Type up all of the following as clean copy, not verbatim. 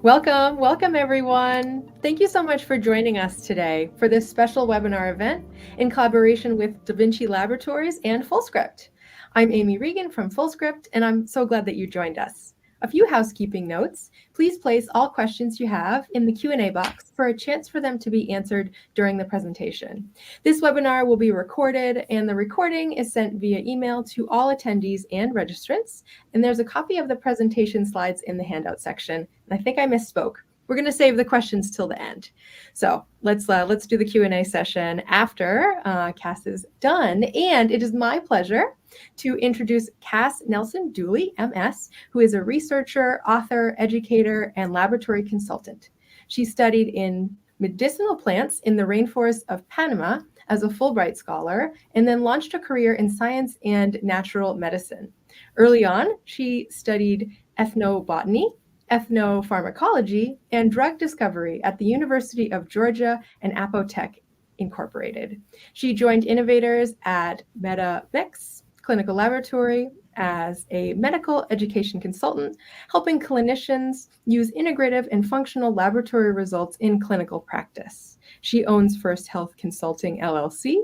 Welcome everyone. Thank you so much for joining us today for this special webinar event in collaboration with DaVinci Laboratories and Fullscript. I'm Amy Regan from Fullscript, and I'm so glad that you joined us. A few housekeeping notes. Please place all questions you have in the Q&A box for a chance for them to be answered during the presentation. This webinar will be recorded, and the recording is sent via email to all attendees and registrants, and there's a copy of the presentation slides in the handout section. And I think I misspoke. We're going to save the questions till the end. So let's do the Q&A session after Cass is done. And it is my pleasure to introduce Cass Nelson Dooley, MS, who is a researcher, author, educator, and laboratory consultant. She studied in medicinal plants in the rainforest of Panama as a Fulbright scholar, and then launched a career in science and natural medicine. Early on, she studied ethnobotany, ethnopharmacology, and drug discovery at the University of Georgia and Apotech Incorporated. She joined innovators at MetaMix Clinical Laboratory as a medical education consultant, helping clinicians use integrative and functional laboratory results in clinical practice. She owns First Health Consulting, LLC,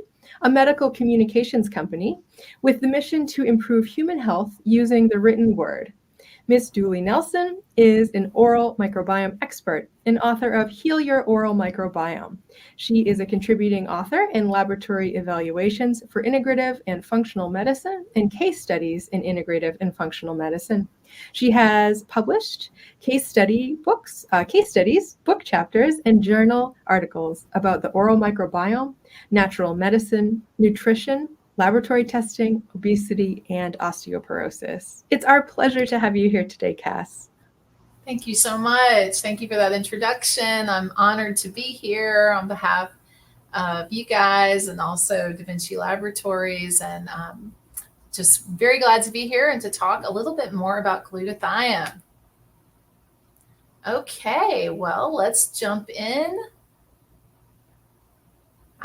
a medical communications company with the mission to improve human health using the written word. Ms. Dooley Nelson is an oral microbiome expert and author of Heal Your Oral Microbiome. She is a contributing author in laboratory evaluations for integrative and functional medicine and case studies in integrative and functional medicine. She has published case studies, book chapters, and journal articles about the oral microbiome, natural medicine, nutrition, laboratory testing, obesity, and osteoporosis. It's our pleasure to have you here today, Cass. Thank you so much. Thank you for that introduction. I'm honored to be here on behalf of you guys and also DaVinci Laboratories, and just very glad to be here and to talk a little bit more about glutathione. Okay, well, let's jump in.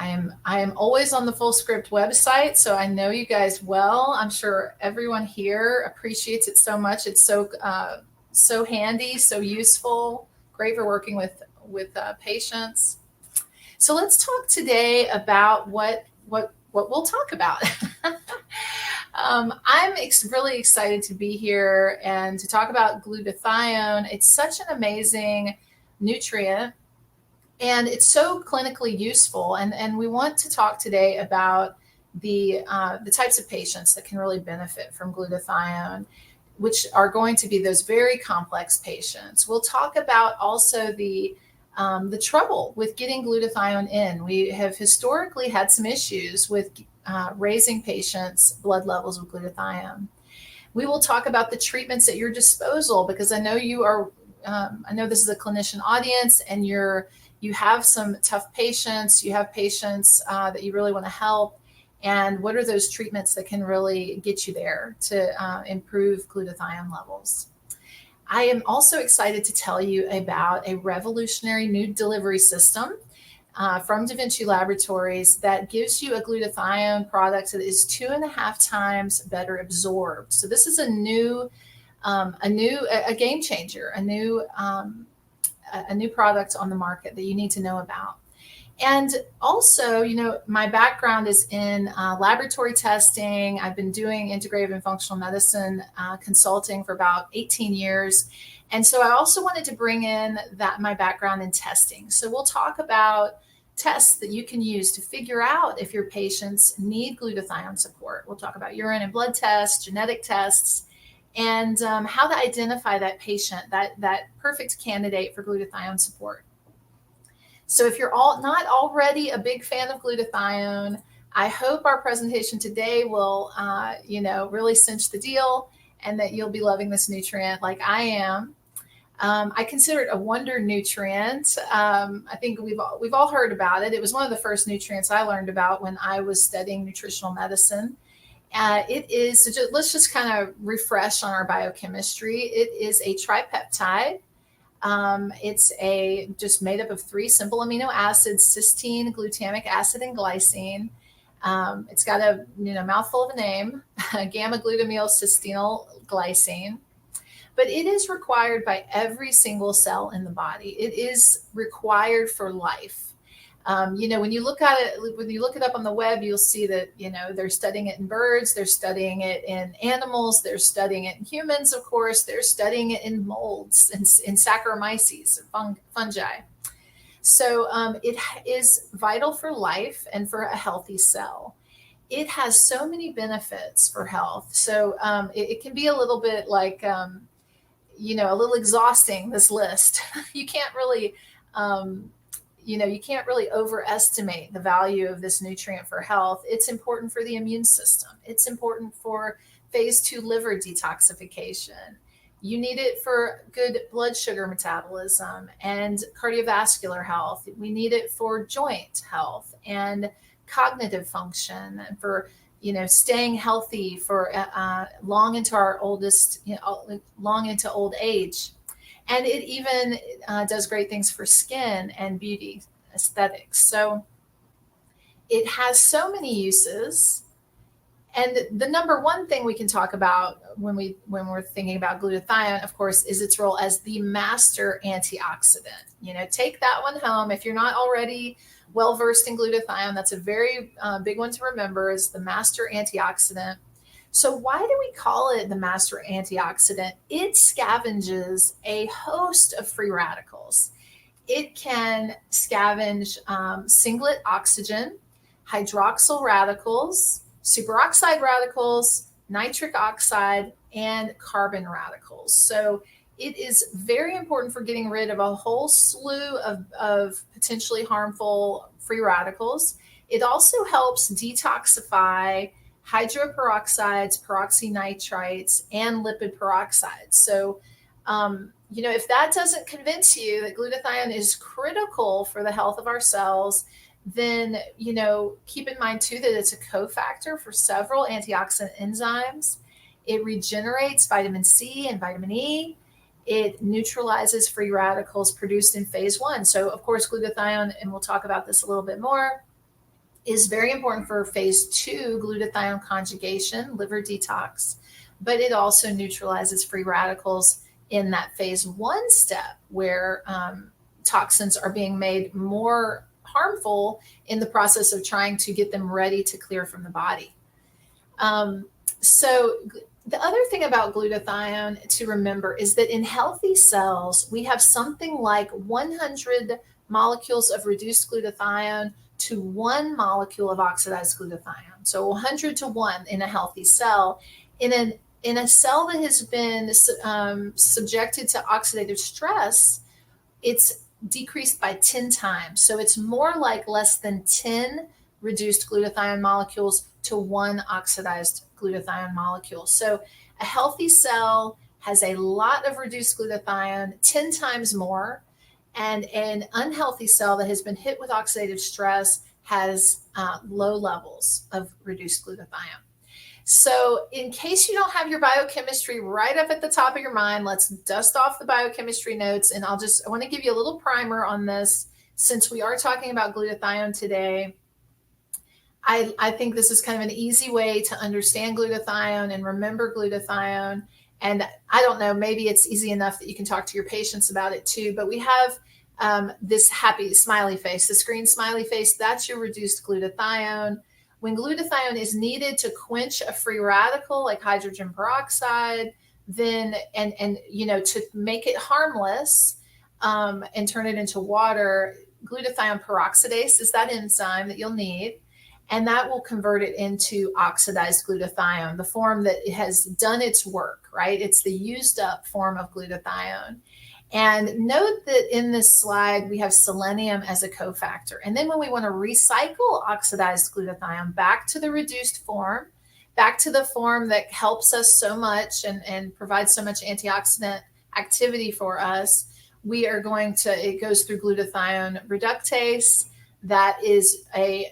I am always on the Fullscript website, so I know you guys well. I'm sure everyone here appreciates it so much. It's so handy, so useful, great for working with patients. So let's talk today about what we'll talk about. I'm really excited to be here and to talk about glutathione. It's such an amazing nutrient, and it's so clinically useful. And we want to talk today about the types of patients that can really benefit from glutathione, which are going to be those very complex patients. We'll talk about also the trouble with getting glutathione in. We have historically had some issues with raising patients' blood levels with glutathione. We will talk about the treatments at your disposal, because I know you are. I know this is a clinician audience, and you have some tough patients. You have patients that you really want to help. And what are those treatments that can really get you there to improve glutathione levels? I am also excited to tell you about a revolutionary new delivery system from DaVinci Laboratories that gives you a glutathione product that is 2.5 times better absorbed. So this is a game changer, a new product on the market that you need to know about. And also, my background is in laboratory testing. I've been doing integrative and functional medicine consulting for about 18 years. And so I also wanted to bring in my background in testing. So we'll talk about tests that you can use to figure out if your patients need glutathione support. We'll talk about urine and blood tests, genetic tests, and how to identify that patient, that perfect candidate for glutathione support. So if you're not already a big fan of glutathione, I hope our presentation today will, really cinch the deal, and that you'll be loving this nutrient like I am. I consider it a wonder nutrient. I think we've all heard about it. It was one of the first nutrients I learned about when I was studying nutritional medicine. It is, so let's just kind of refresh on our biochemistry. It is a tripeptide. It's just made up of 3 simple amino acids: cysteine, glutamic acid, and glycine. It's got a mouthful of a name, gamma-glutamyl cystenyl glycine. but it is required by every single cell in the body. It is required for life. When you look at it, when you look it up on the web, you'll see that, they're studying it in birds, they're studying it in animals, they're studying it in humans, of course, they're studying it in molds and in Saccharomyces, fungi. So it is vital for life and for a healthy cell. It has so many benefits for health. So it can be a little bit like, a little exhausting, this list. You can't really, you can't really overestimate the value of this nutrient for health. It's important for the immune system. It's important for phase 2 liver detoxification. You need it for good blood sugar metabolism and cardiovascular health. We need it for joint health and cognitive function, and for staying healthy for long into long into old age. And it even does great things for skin and beauty aesthetics. So it has so many uses. And the number one thing we can talk about when we're thinking about glutathione, of course, is its role as the master antioxidant. Take that one home. If you're not already well versed in glutathione, that's a very big one to remember, is the master antioxidant. So why do we call it the master antioxidant? It scavenges a host of free radicals. It can scavenge singlet oxygen, hydroxyl radicals, superoxide radicals, nitric oxide, and carbon radicals. So it is very important for getting rid of a whole slew of potentially harmful free radicals. It also helps detoxify hydroperoxides, peroxynitrites, and lipid peroxides. So, if that doesn't convince you that glutathione is critical for the health of our cells, then, keep in mind too that it's a cofactor for several antioxidant enzymes. It regenerates vitamin C and vitamin E. It neutralizes free radicals produced in phase 1. So, of course, glutathione, and we'll talk about this a little bit more, is very important for phase 2 glutathione conjugation, liver detox, but it also neutralizes free radicals in that phase 1 step where toxins are being made more harmful in the process of trying to get them ready to clear from the body. So the other thing about glutathione to remember is that in healthy cells, we have something like 100 molecules of reduced glutathione to 1 molecule of oxidized glutathione. So 100 to 1 in a healthy cell. In a cell that has been subjected to oxidative stress, it's decreased by 10 times. So it's more like less than 10 reduced glutathione molecules to 1 oxidized glutathione molecule. So a healthy cell has a lot of reduced glutathione, 10 times more, and an unhealthy cell that has been hit with oxidative stress has low levels of reduced glutathione. So in case you don't have your biochemistry right up at the top of your mind, let's dust off the biochemistry notes. And I want to give you a little primer on this since we are talking about glutathione today. I think this is kind of an easy way to understand glutathione and remember glutathione. And I don't know, maybe it's easy enough that you can talk to your patients about it too, but we have this happy smiley face, this green smiley face, that's your reduced glutathione. When glutathione is needed to quench a free radical like hydrogen peroxide, then to make it harmless and turn it into water, glutathione peroxidase is that enzyme that you'll need, and that will convert it into oxidized glutathione, the form that has done its work, right? It's the used up form of glutathione. And note that in this slide, we have selenium as a cofactor. And then when we want to recycle oxidized glutathione back to the reduced form, back to the form that helps us so much and provides so much antioxidant activity for us, we are going to, it goes through glutathione reductase. That is a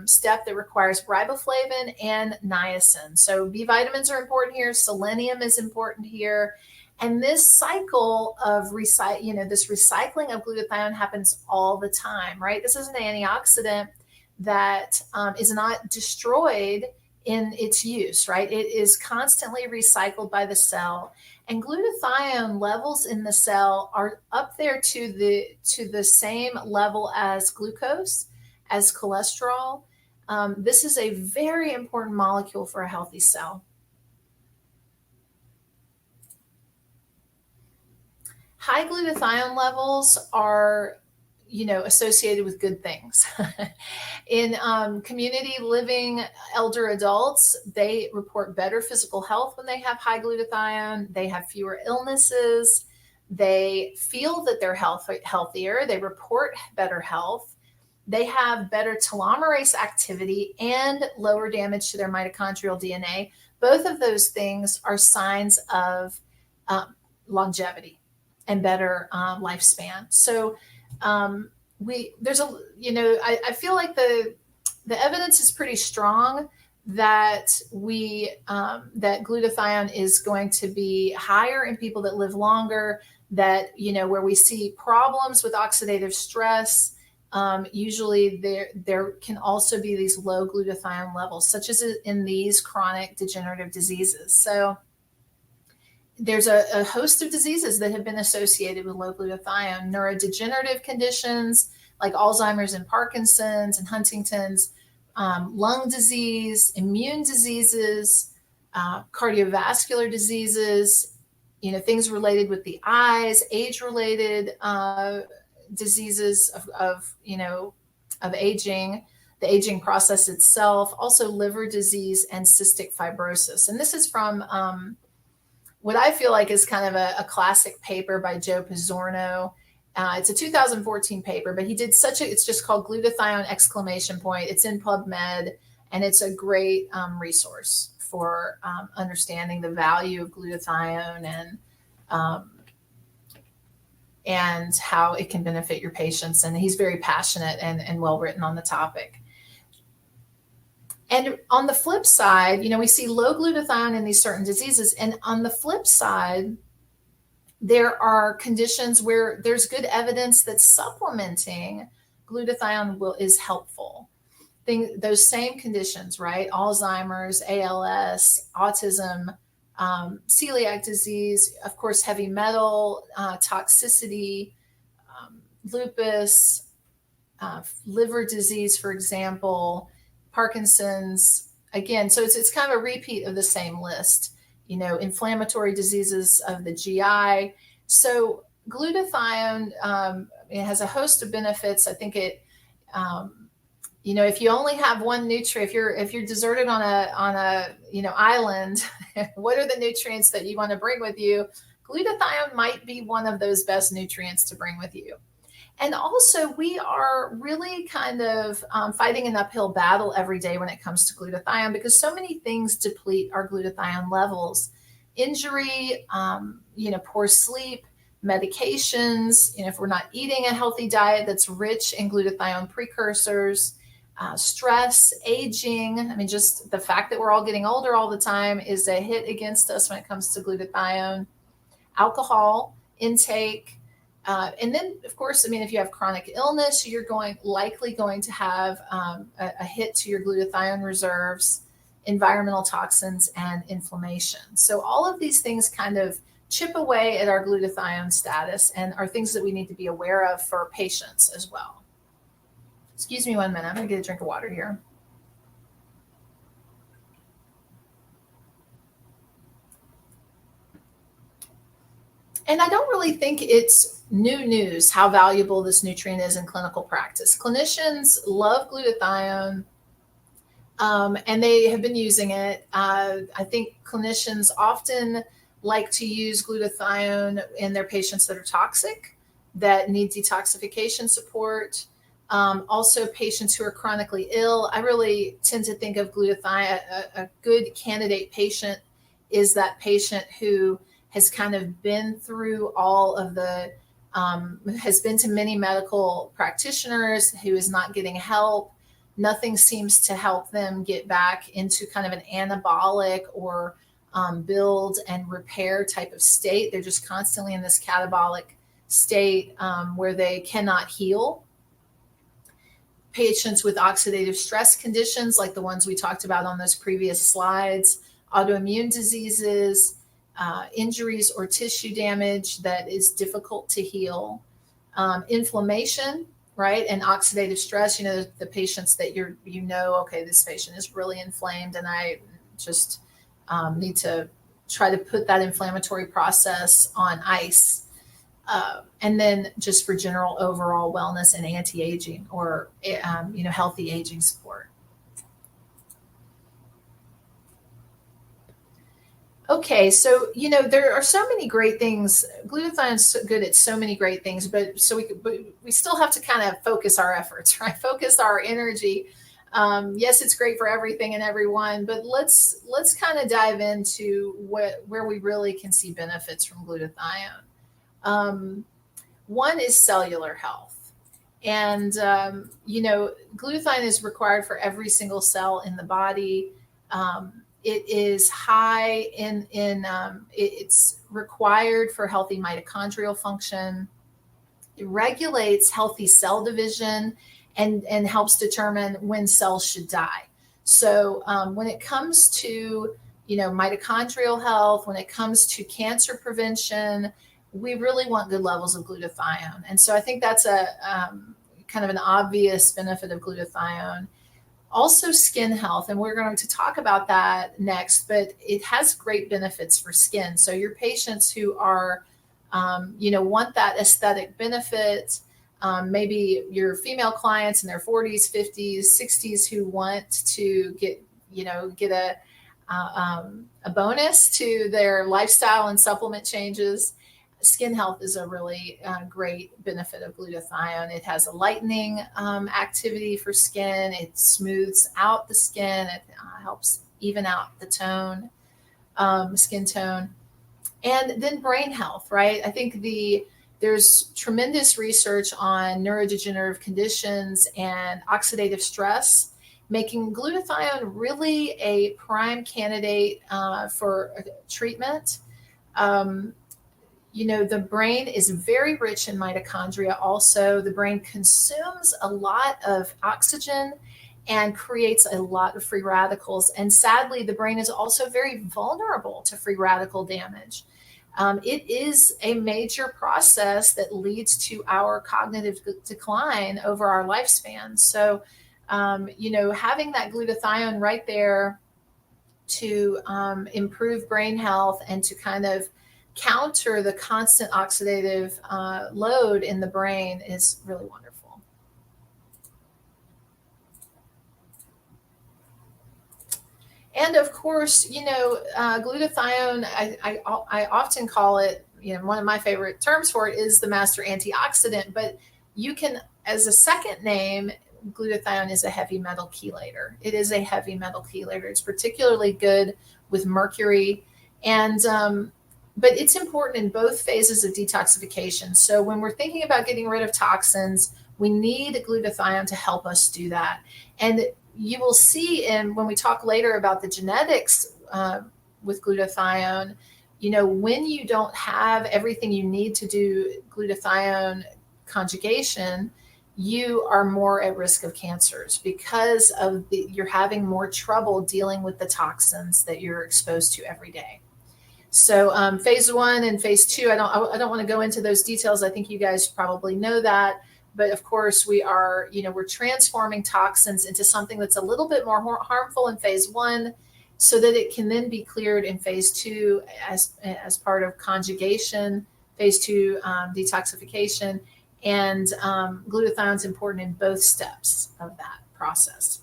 step that requires riboflavin and niacin. So B vitamins are important here. Selenium is important here. And this cycle of this recycling of glutathione happens all the time, right? This is an antioxidant that is not destroyed in its use, right? It is constantly recycled by the cell, and glutathione levels in the cell are up there to the same level as glucose, as cholesterol. This is a very important molecule for a healthy cell. High glutathione levels are, associated with good things. In community living elder adults, they report better physical health when they have high glutathione. They have fewer illnesses. They feel that they're healthier. They report better health. They have better telomerase activity and lower damage to their mitochondrial DNA. Both of those things are signs of longevity and better lifespan. So I feel like the evidence is pretty strong that that glutathione is going to be higher in people that live longer, that, where we see problems with oxidative stress, usually there can also be these low glutathione levels, such as in these chronic degenerative diseases. So there's a host of diseases that have been associated with low glutathione: neurodegenerative conditions like Alzheimer's and Parkinson's and Huntington's, lung disease, immune diseases, cardiovascular diseases, things related with the eyes, age-related diseases of aging, the aging process itself, also liver disease and cystic fibrosis. And this is from what I feel like is kind of a classic paper by Joe Pizzorno. It's a 2014 paper, but he did it's just called Glutathione ! It's in PubMed, and it's a great resource for understanding the value of glutathione and how it can benefit your patients. And he's very passionate and well-written on the topic. And on the flip side, we see low glutathione in these certain diseases. And on the flip side, there are conditions where there's good evidence that supplementing glutathione is helpful. Those same conditions, right? Alzheimer's, ALS, autism, celiac disease, of course, heavy metal, toxicity, lupus, liver disease, for example, Parkinson's, again. So it's kind of a repeat of the same list, inflammatory diseases of the GI. So glutathione, it has a host of benefits. I think it, if you only have one nutrient, if you're deserted on a island, what are the nutrients that you want to bring with you? Glutathione might be one of those best nutrients to bring with you. And also, we are really kind of fighting an uphill battle every day when it comes to glutathione, because so many things deplete our glutathione levels. Injury, poor sleep, medications, if we're not eating a healthy diet that's rich in glutathione precursors, stress, aging. I mean, just the fact that we're all getting older all the time is a hit against us when it comes to glutathione. Alcohol intake. And then, of course, if you have chronic illness, you're likely going to have a hit to your glutathione reserves, environmental toxins, and inflammation. So all of these things kind of chip away at our glutathione status and are things that we need to be aware of for patients as well. Excuse me 1 minute. I'm going to get a drink of water here. And I don't really think it's new news how valuable this nutrient is in clinical practice. Clinicians love glutathione, and they have been using it. I think clinicians often like to use glutathione in their patients that are toxic, that need detoxification support. Also, patients who are chronically ill. I really tend to think of glutathione, a good candidate patient is that patient who has kind of been through all of has been to many medical practitioners, who is not getting help. Nothing seems to help them get back into kind of an anabolic or build and repair type of state. They're just constantly in this catabolic state where they cannot heal. patients with oxidative stress conditions like the ones we talked about on those previous slides, autoimmune diseases, injuries or tissue damage that is difficult to heal, inflammation, right? And oxidative stress, the patients that okay, this patient is really inflamed and I just need to try to put that inflammatory process on ice. And then just for general overall wellness and anti-aging or, healthy aging support. Okay, so there are so many great things. Glutathione's so good at so many great things, but we still have to kind of focus our efforts, right? Focus our energy. Yes, it's great for everything and everyone, but let's kind of dive into where we really can see benefits from glutathione. One is cellular health, and glutathione is required for every single cell in the body. It is high it's required for healthy mitochondrial function. It regulates healthy cell division and helps determine when cells should die. So when it comes to, mitochondrial health, when it comes to cancer prevention, we really want good levels of glutathione. And so I think that's a kind of an obvious benefit of glutathione. Also skin health, and we're going to talk about that next, but it has great benefits for skin. So your patients who are, want that aesthetic benefit, maybe your female clients in their 40s, 50s, 60s who want to get a bonus to their lifestyle and supplement changes. Skin health is a really great benefit of glutathione. It has a lightening activity for skin. It smooths out the skin. It helps even out the tone, skin tone. And then brain health, right? I think there's tremendous research on neurodegenerative conditions and oxidative stress, making glutathione really a prime candidate for treatment. The brain is very rich in mitochondria. Also, the brain consumes a lot of oxygen and creates a lot of free radicals. And sadly, the brain is also very vulnerable to free radical damage. It is a major process that leads to our cognitive decline over our lifespan. So, having that glutathione right there to improve brain health and to kind of counter the constant oxidative load in the brain is really wonderful. And of course, glutathione, I often call it, one of my favorite terms for it is the master antioxidant, but you can, as a second name, glutathione is a heavy metal chelator. It is a heavy metal chelator. It's particularly good with mercury, but it's important in both phases of detoxification. So when we're thinking about getting rid of toxins, we need glutathione to help us do that. And you will see when we talk later about the genetics with glutathione, when you don't have everything you need to do glutathione conjugation, you are more at risk of cancers because you're having more trouble dealing with the toxins that you're exposed to every day. So phase 1 and phase 2, I don't want to go into those details. I think you guys probably know that. But of course, we're transforming toxins into something that's a little bit more harmful in phase 1 so that it can then be cleared in phase 2 as part of conjugation, phase 2 detoxification. And glutathione is important in both steps of that process.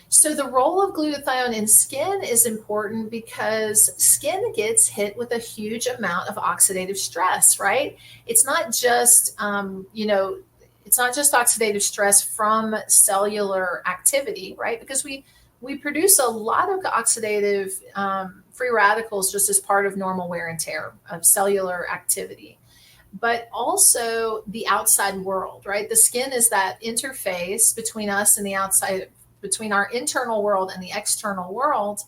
So the role of glutathione in skin is important because skin gets hit with a huge amount of oxidative stress, right? It's not just, it's not just oxidative stress from cellular activity, right? Because we produce a lot of oxidative free radicals just as part of normal wear and tear of cellular activity. But also the outside world, right? The skin is that interface between us and the outside, between our internal world and the external world.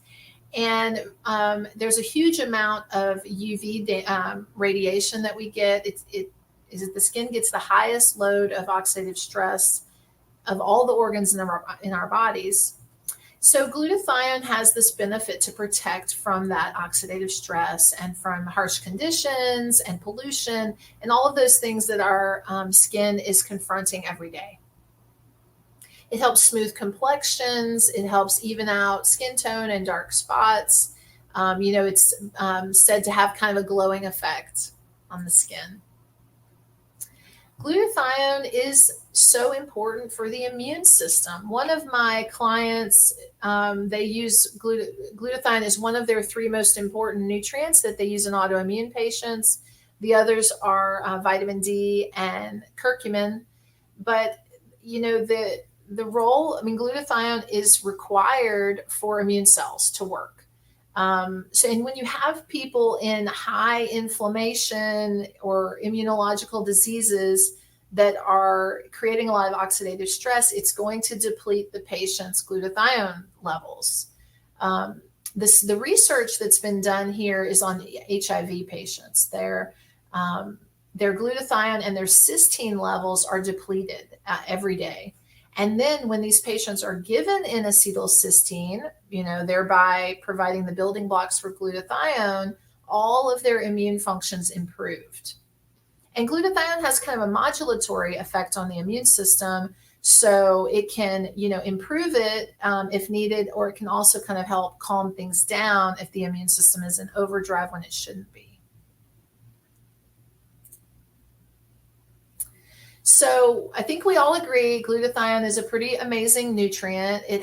And there's a huge amount of UV radiation that we get. The skin gets the highest load of oxidative stress of all the organs in our bodies. So glutathione has this benefit to protect from that oxidative stress and from harsh conditions and pollution and all of those things that our skin is confronting every day. It helps smooth complexions. It helps even out skin tone and dark spots. It's said to have kind of a glowing effect on the skin. Glutathione is so important for the immune system. One of my clients, they use glutathione as one of their 3 most important nutrients that they use in autoimmune patients. The others are vitamin D and curcumin. But, the role, glutathione is required for immune cells to work. And when you have people in high inflammation or immunological diseases that are creating a lot of oxidative stress, it's going to deplete the patient's glutathione levels. The research that's been done here is on HIV patients. Their glutathione and their cysteine levels are depleted every day. And then when these patients are given N-acetylcysteine, thereby providing the building blocks for glutathione, all of their immune functions improved. And glutathione has kind of a modulatory effect on the immune system. So it can, improve it if needed, or it can also kind of help calm things down if the immune system is in overdrive when it shouldn't be. So I think we all agree glutathione is a pretty amazing nutrient. It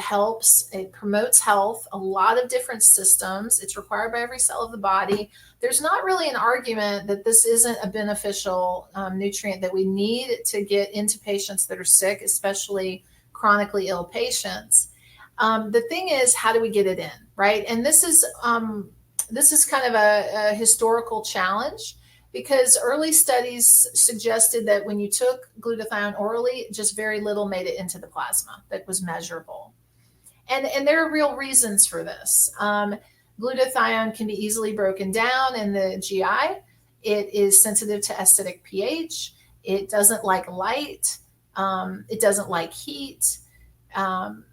promotes health, a lot of different systems. It's required by every cell of the body. There's not really an argument that this isn't a beneficial nutrient that we need to get into patients that are sick, especially chronically ill patients. The thing is, how do we get it in, right? And this is kind of a historical challenge, because early studies suggested that when you took glutathione orally, just very little made it into the plasma that was measurable. And there are real reasons for this. Glutathione can be easily broken down in the GI. It is sensitive to acidic pH. It doesn't like light. It doesn't like heat. So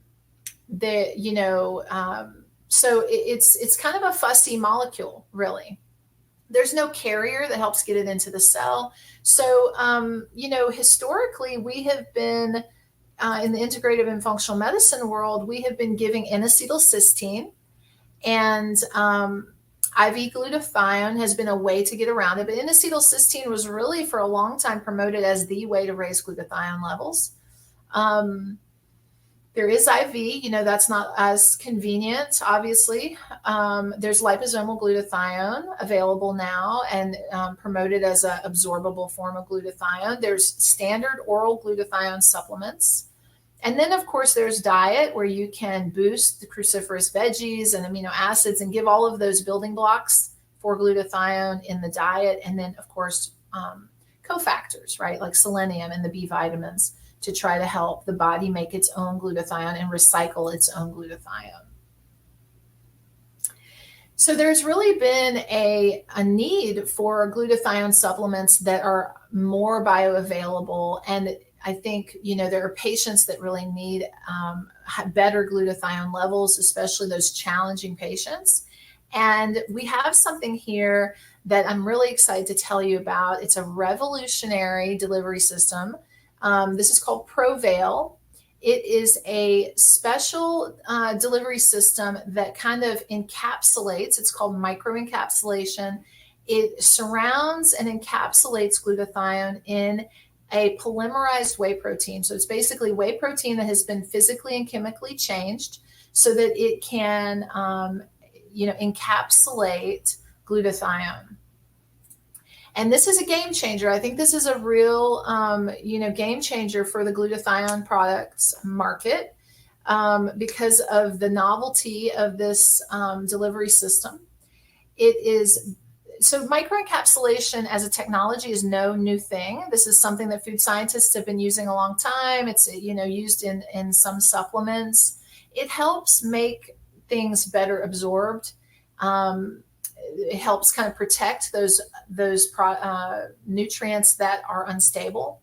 it's kind of a fussy molecule, really. There's no carrier that helps get it into the cell. So, historically, we have been, in the integrative and functional medicine world, we have been giving N-acetylcysteine, and IV glutathione has been a way to get around it. But N-acetylcysteine was really for a long time promoted as the way to raise glutathione levels. There is IV, that's not as convenient, obviously. There's liposomal glutathione available now and promoted as an absorbable form of glutathione. There's standard oral glutathione supplements. And then, of course, there's diet, where you can boost the cruciferous veggies and amino acids and give all of those building blocks for glutathione in the diet. And then, of course, cofactors, right, like selenium and the B vitamins, to try to help the body make its own glutathione and recycle its own glutathione. So there's really been a need for glutathione supplements that are more bioavailable. And I think, there are patients that really need better glutathione levels, especially those challenging patients. And we have something here that I'm really excited to tell you about. It's a revolutionary delivery system. This is called ProVail. It is a special delivery system that kind of encapsulates. It's called microencapsulation. It surrounds and encapsulates glutathione in a polymerized whey protein. So it's basically whey protein that has been physically and chemically changed so that it can, encapsulate glutathione. And this is a game changer. I think this is a real, game changer for the glutathione products market because of the novelty of this delivery system. So microencapsulation as a technology is no new thing. This is something that food scientists have been using a long time. It's, used in some supplements. It helps make things better absorbed. It helps kind of protect those nutrients that are unstable.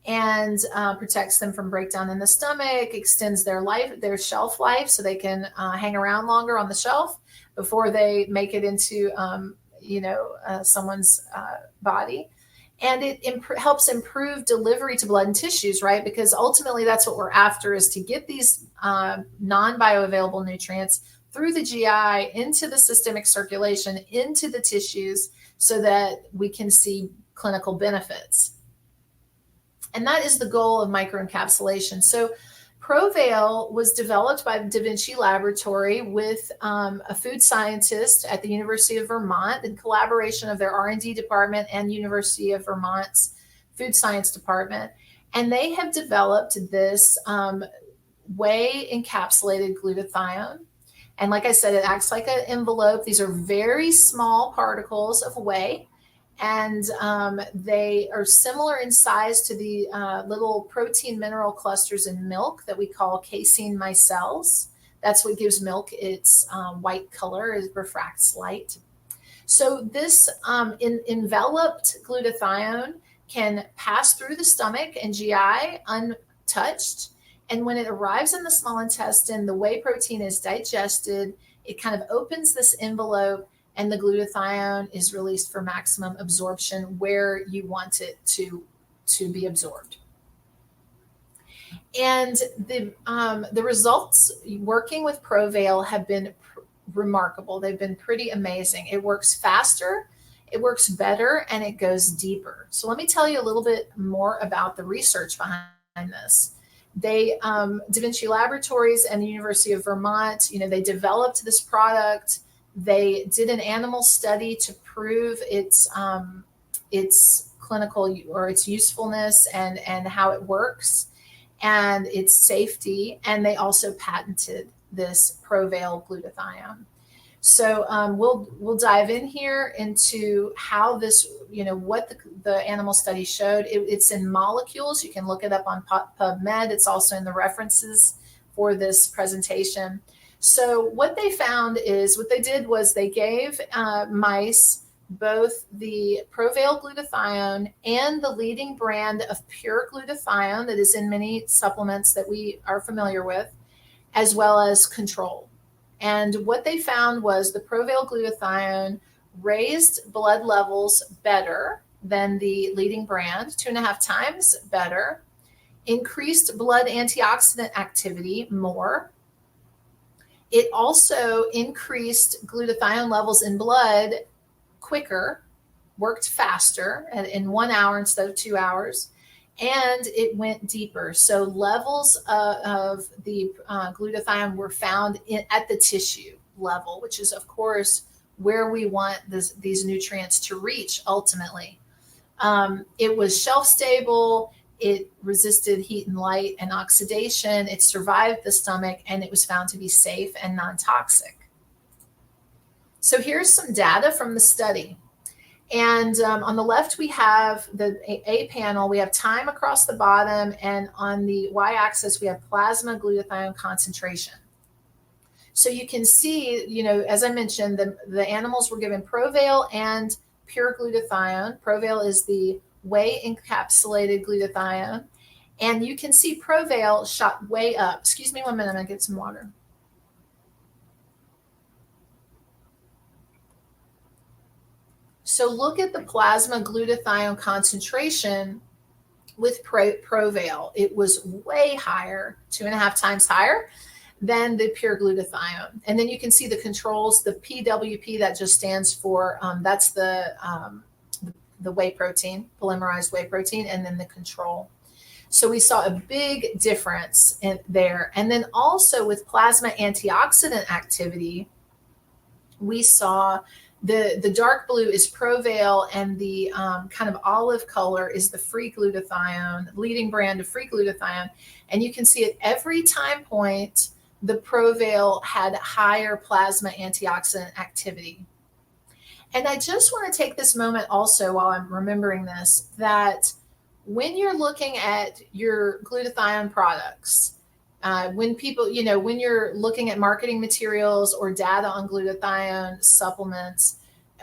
and protects them from breakdown in the stomach, extends their shelf life, so they can hang around longer on the shelf before they make it into someone's body. And it helps improve delivery to blood and tissues, right? Because ultimately that's what we're after, is to get these non-bioavailable nutrients through the GI into the systemic circulation, into the tissues, so that we can see clinical benefits. And that is the goal of microencapsulation. So Provail was developed by the Da Vinci Laboratory with a food scientist at the University of Vermont, in collaboration of their R&D department and University of Vermont's food science department. And they have developed this whey encapsulated glutathione. And like I said, it acts like an envelope. These are very small particles of whey. And they are similar in size to the little protein mineral clusters in milk that we call casein micelles. That's what gives milk its white color, it refracts light. So this enveloped glutathione can pass through the stomach and GI untouched. And when it arrives in the small intestine, the whey protein is digested. It kind of opens this envelope, and the glutathione is released for maximum absorption where you want it to be absorbed. And the results working with Provail have been remarkable. They've been pretty amazing. It works faster, it works better, and it goes deeper. So let me tell you a little bit more about the research behind this. They, Da Vinci Laboratories and the University of Vermont, they developed this product. They did an animal study to prove its clinical or its usefulness and how it works and its safety. And they also patented this Provail glutathione. So we'll dive in here into how this, what the animal study showed. It's in molecules. You can look it up on PubMed. It's also in the references for this presentation. So what they found is, what they did was they gave mice both the Provail glutathione and the leading brand of pure glutathione that is in many supplements that we are familiar with, as well as control. And what they found was the Provail glutathione raised blood levels better than the leading brand, 2.5 times better, increased blood antioxidant activity more. It also increased glutathione levels in blood quicker, worked faster in 1 hour instead of 2 hours, and it went deeper. So levels of the glutathione were found at the tissue level, which is, of course, where we want these nutrients to reach ultimately. It was shelf stable. It resisted heat and light and oxidation. It survived the stomach, and it was found to be safe and non-toxic. So here's some data from the study. And on the left, we have the A panel. We have time across the bottom. And on the y-axis, we have plasma glutathione concentration. So you can see, as I mentioned, the animals were given Provail and pure glutathione. Provail is the whey encapsulated glutathione. And you can see Provail shot way up. Excuse me 1 minute, I'm going to get some water. So look at the plasma glutathione concentration with Provail. It was way higher, 2.5 times higher than the pure glutathione. And then you can see the controls, the PWP, that just stands for, that's the whey protein, polymerized whey protein, and then the control. So we saw a big difference in there. And then also with plasma antioxidant activity, we saw the dark blue is Provail, and the kind of olive color is the free glutathione, leading brand of free glutathione. And you can see at every time point, the Provail had higher plasma antioxidant activity. And I just want to take this moment also, while I'm remembering this, that when you're looking at your glutathione products, when people, when you're looking at marketing materials or data on glutathione supplements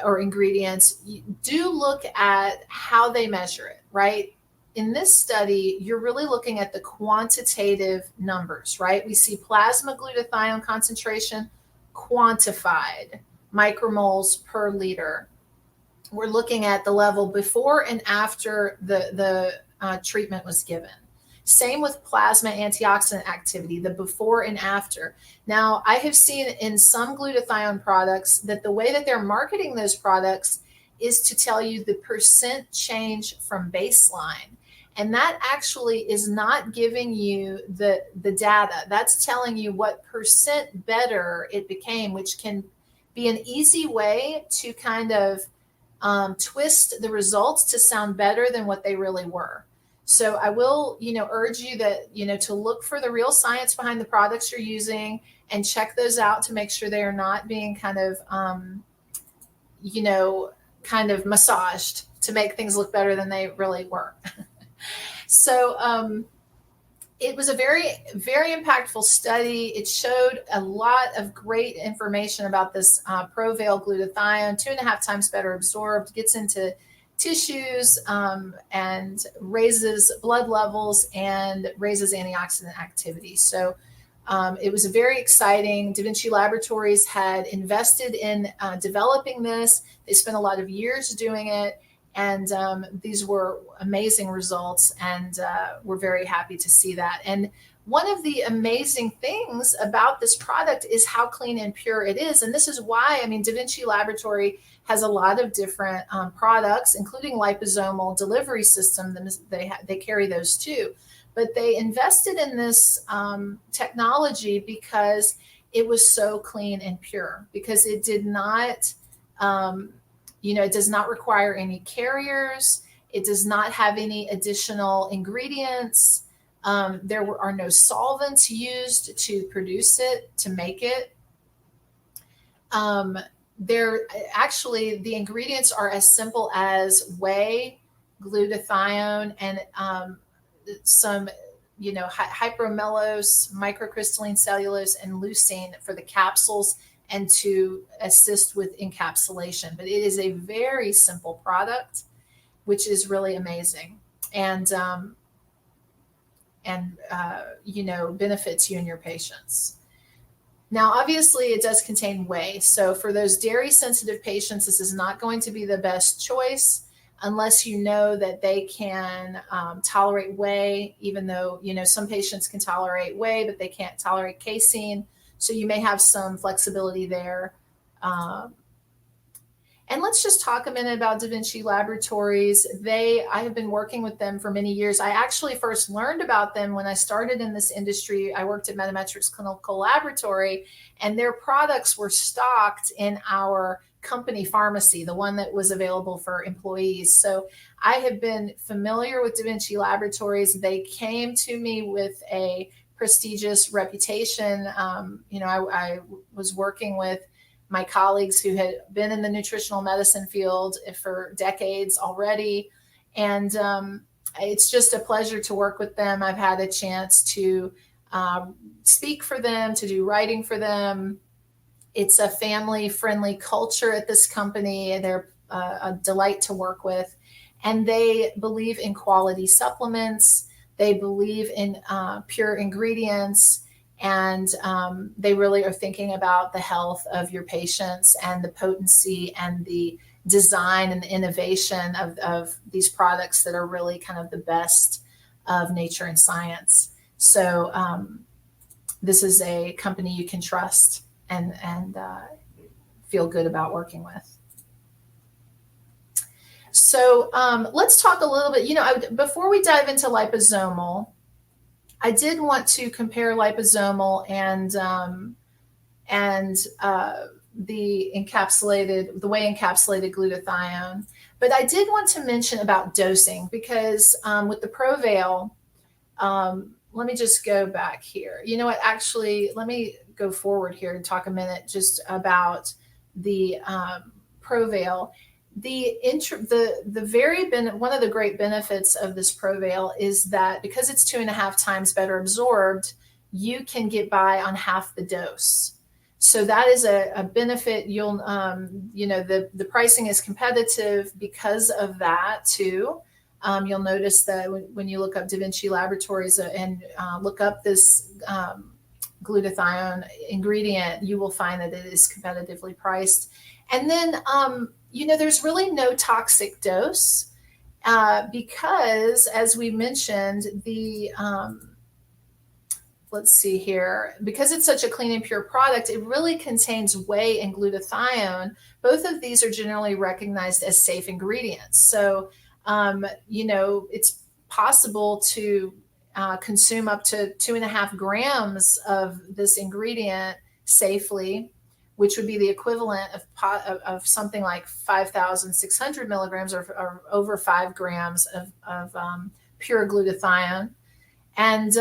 or ingredients, do look at how they measure it, right? in this study, you're really looking at the quantitative numbers, right? We see plasma glutathione concentration quantified, micromoles per liter. We're looking at the level before and after the treatment was given. Same with plasma antioxidant activity, the before and after. Now, I have seen in some glutathione products that the way that they're marketing those products is to tell you the percent change from baseline. And that actually is not giving you the data. That's telling you what percent better it became, which can be an easy way to kind of twist the results to sound better than what they really were. So I will, urge you that, to look for the real science behind the products you're using and check those out to make sure they are not being kind of massaged to make things look better than they really were. So it was a very, very impactful study. It showed a lot of great information about this Provail glutathione, 2.5 times better absorbed, gets into tissues and raises blood levels and raises antioxidant activity. So it was very exciting. Da Vinci Laboratories had invested in developing this. They spent a lot of years doing it. And these were amazing results, and we're very happy to see that. And one of the amazing things about this product is how clean and pure it is. And this is why, Da Vinci Laboratory has a lot of different products, including liposomal delivery system. They carry those too. But they invested in this technology because it was so clean and pure, because it did not... it does not require any carriers. It does not have any additional ingredients. There are no solvents used to produce it, to make it. Actually, the ingredients are as simple as whey, glutathione, and some, hypromellose, microcrystalline cellulose, and leucine for the capsules, and to assist with encapsulation. But it is a very simple product, which is really amazing, and benefits you and your patients. Now, obviously, it does contain whey. So for those dairy sensitive patients, this is not going to be the best choice unless you know that they can tolerate whey, even though, some patients can tolerate whey, but they can't tolerate casein. So you may have some flexibility there. And let's just talk a minute about Da Vinci Laboratories. I have been working with them for many years. I actually first learned about them when I started in this industry. I worked at Metametrics Clinical Laboratory, and their products were stocked in our company pharmacy, the one that was available for employees. So I have been familiar with Da Vinci Laboratories. They came to me with a prestigious reputation. I was working with my colleagues who had been in the nutritional medicine field for decades already. And it's just a pleasure to work with them. I've had a chance to speak for them, to do writing for them. It's a family-friendly culture at this company, and they're a delight to work with. And they believe in quality supplements. They believe in pure ingredients, and they really are thinking about the health of your patients and the potency and the design and the innovation of these products that are really kind of the best of nature and science. So this is a company you can trust and feel good about working with. So let's talk a little bit, before we dive into liposomal, I did want to compare liposomal and the whey encapsulated glutathione. But I did want to mention about dosing, because with the Provail, let me just go back here. You know what, actually, let me go forward here and talk a minute just about the Provail. One of the great benefits of this Provail is that because it's 2.5 times better absorbed, you can get by on half the dose. So that is a benefit. The pricing is competitive because of that too. You'll notice that when you look up Da Vinci Laboratories and look up this glutathione ingredient, you will find that it is competitively priced. And then, there's really no toxic dose because, as we mentioned, let's see here, because it's such a clean and pure product, it really contains whey and glutathione. Both of these are generally recognized as safe ingredients. So, it's possible to consume up to 2.5 grams of this ingredient safely, which would be the equivalent of something like 5,600 milligrams or over 5 grams of pure glutathione. And,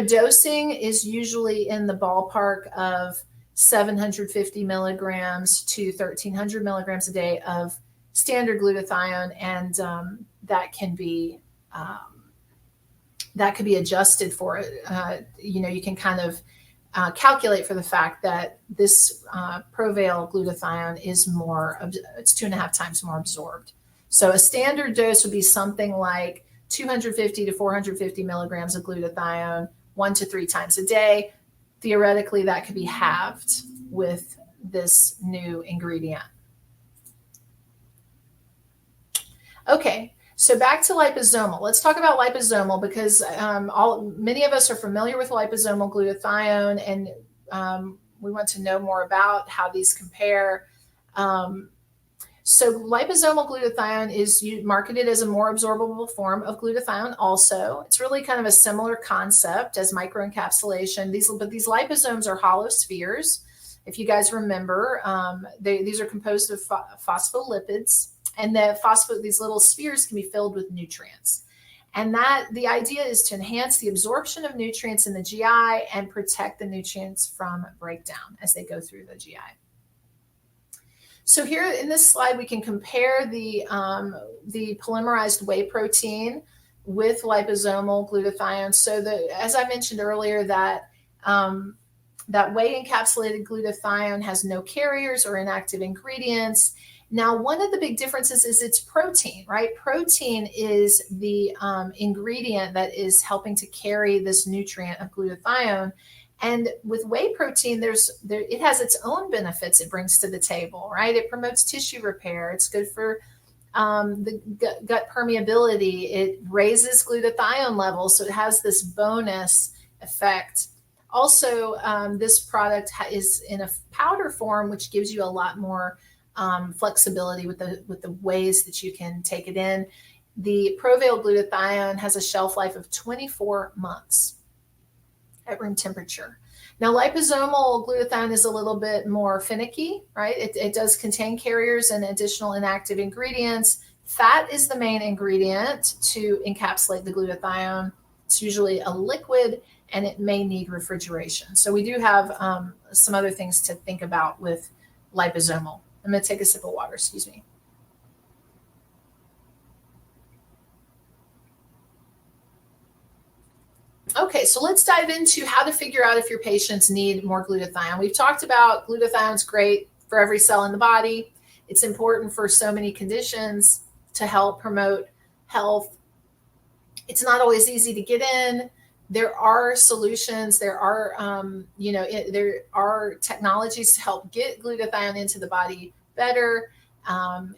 dosing is usually in the ballpark of 750 milligrams to 1,300 milligrams a day of standard glutathione. And that can be adjusted for it. You can kind of calculate for the fact that this Provail glutathione is it's 2.5 times more absorbed. So a standard dose would be something like 250 to 450 milligrams of glutathione 1 to 3 times a day. Theoretically, that could be halved with this new ingredient. Okay, so back to liposomal. Let's talk about liposomal because many of us are familiar with liposomal glutathione, and we want to know more about how these compare. So liposomal glutathione is marketed as a more absorbable form of glutathione also. It's really kind of a similar concept as microencapsulation. But these liposomes are hollow spheres. If you guys remember, these are composed of phospholipids, and these little spheres can be filled with nutrients. And the idea is to enhance the absorption of nutrients in the GI and protect the nutrients from breakdown as they go through the GI. So here in this slide, we can compare the polymerized whey protein with liposomal glutathione. So as I mentioned earlier, that whey encapsulated glutathione has no carriers or inactive ingredients. Now, one of the big differences is it's protein, right? Protein is the ingredient that is helping to carry this nutrient of glutathione. And with whey protein, it has its own benefits it brings to the table, right? It promotes tissue repair. It's good for the gut permeability. It raises glutathione levels, so it has this bonus effect. Also, this product is in a powder form, which gives you a lot more flexibility with the ways that you can take it in. The Provail glutathione has a shelf life of 24 months. At room temperature. Now, liposomal glutathione is a little bit more finicky, right? It does contain carriers and additional inactive ingredients. Fat is the main ingredient to encapsulate the glutathione. It's usually a liquid, and it may need refrigeration. So we do have some other things to think about with liposomal. I'm going to take a sip of water, excuse me. Okay, so let's dive into how to figure out if your patients need more glutathione. We've talked about glutathione's great for every cell in the body. It's important for so many conditions to help promote health. It's not always easy to get in. There are solutions. There are technologies to help get glutathione into the body better,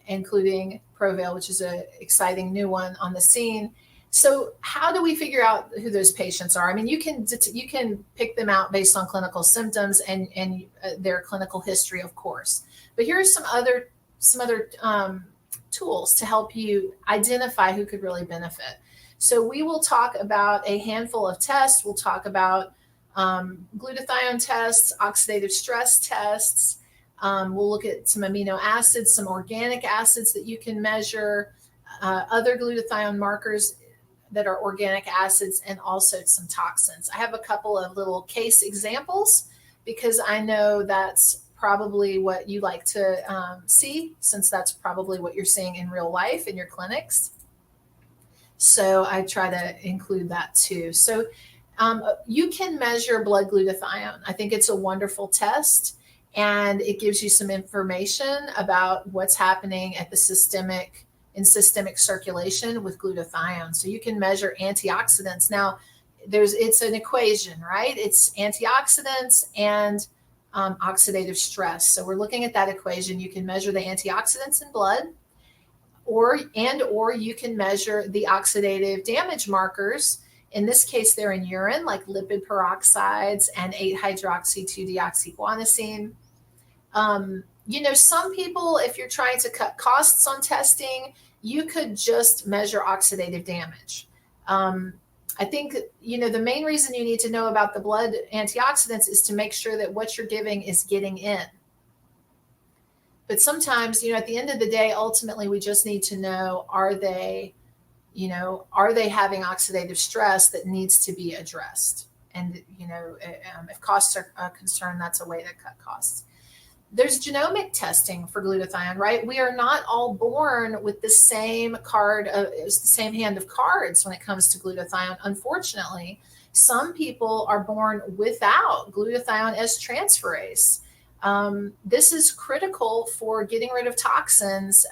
including Provail, which is an exciting new one on the scene. So how do we figure out who those patients are? I mean, you can pick them out based on clinical symptoms and their clinical history, of course. But here are some other tools to help you identify who could really benefit. So we will talk about a handful of tests. We'll talk about glutathione tests, oxidative stress tests. We'll look at some amino acids, some organic acids that you can measure, other glutathione markers that are organic acids, and also some toxins. I have a couple of little case examples because I know that's probably what you like to see, since that's probably what you're seeing in real life in your clinics. So I try to include that too. So you can measure blood glutathione. I think it's a wonderful test, and it gives you some information about what's happening at the systemic in systemic circulation with glutathione. So you can measure antioxidants. Now, it's an equation, right? It's antioxidants and oxidative stress. So we're looking at that equation. You can measure the antioxidants in blood, or you can measure the oxidative damage markers. In this case, they're in urine, like lipid peroxides and 8-hydroxy-2-deoxyguanosine. Some people, if you're trying to cut costs on testing, you could just measure oxidative damage. I think, the main reason you need to know about the blood antioxidants is to make sure that what you're giving is getting in. But sometimes, at the end of the day, ultimately, we just need to know, are they having oxidative stress that needs to be addressed? And, if costs are a concern, that's a way to cut costs. There's genomic testing for glutathione, right? We are not all born with the same hand of cards when it comes to glutathione. Unfortunately, some people are born without glutathione S transferase. This is critical for getting rid of toxins,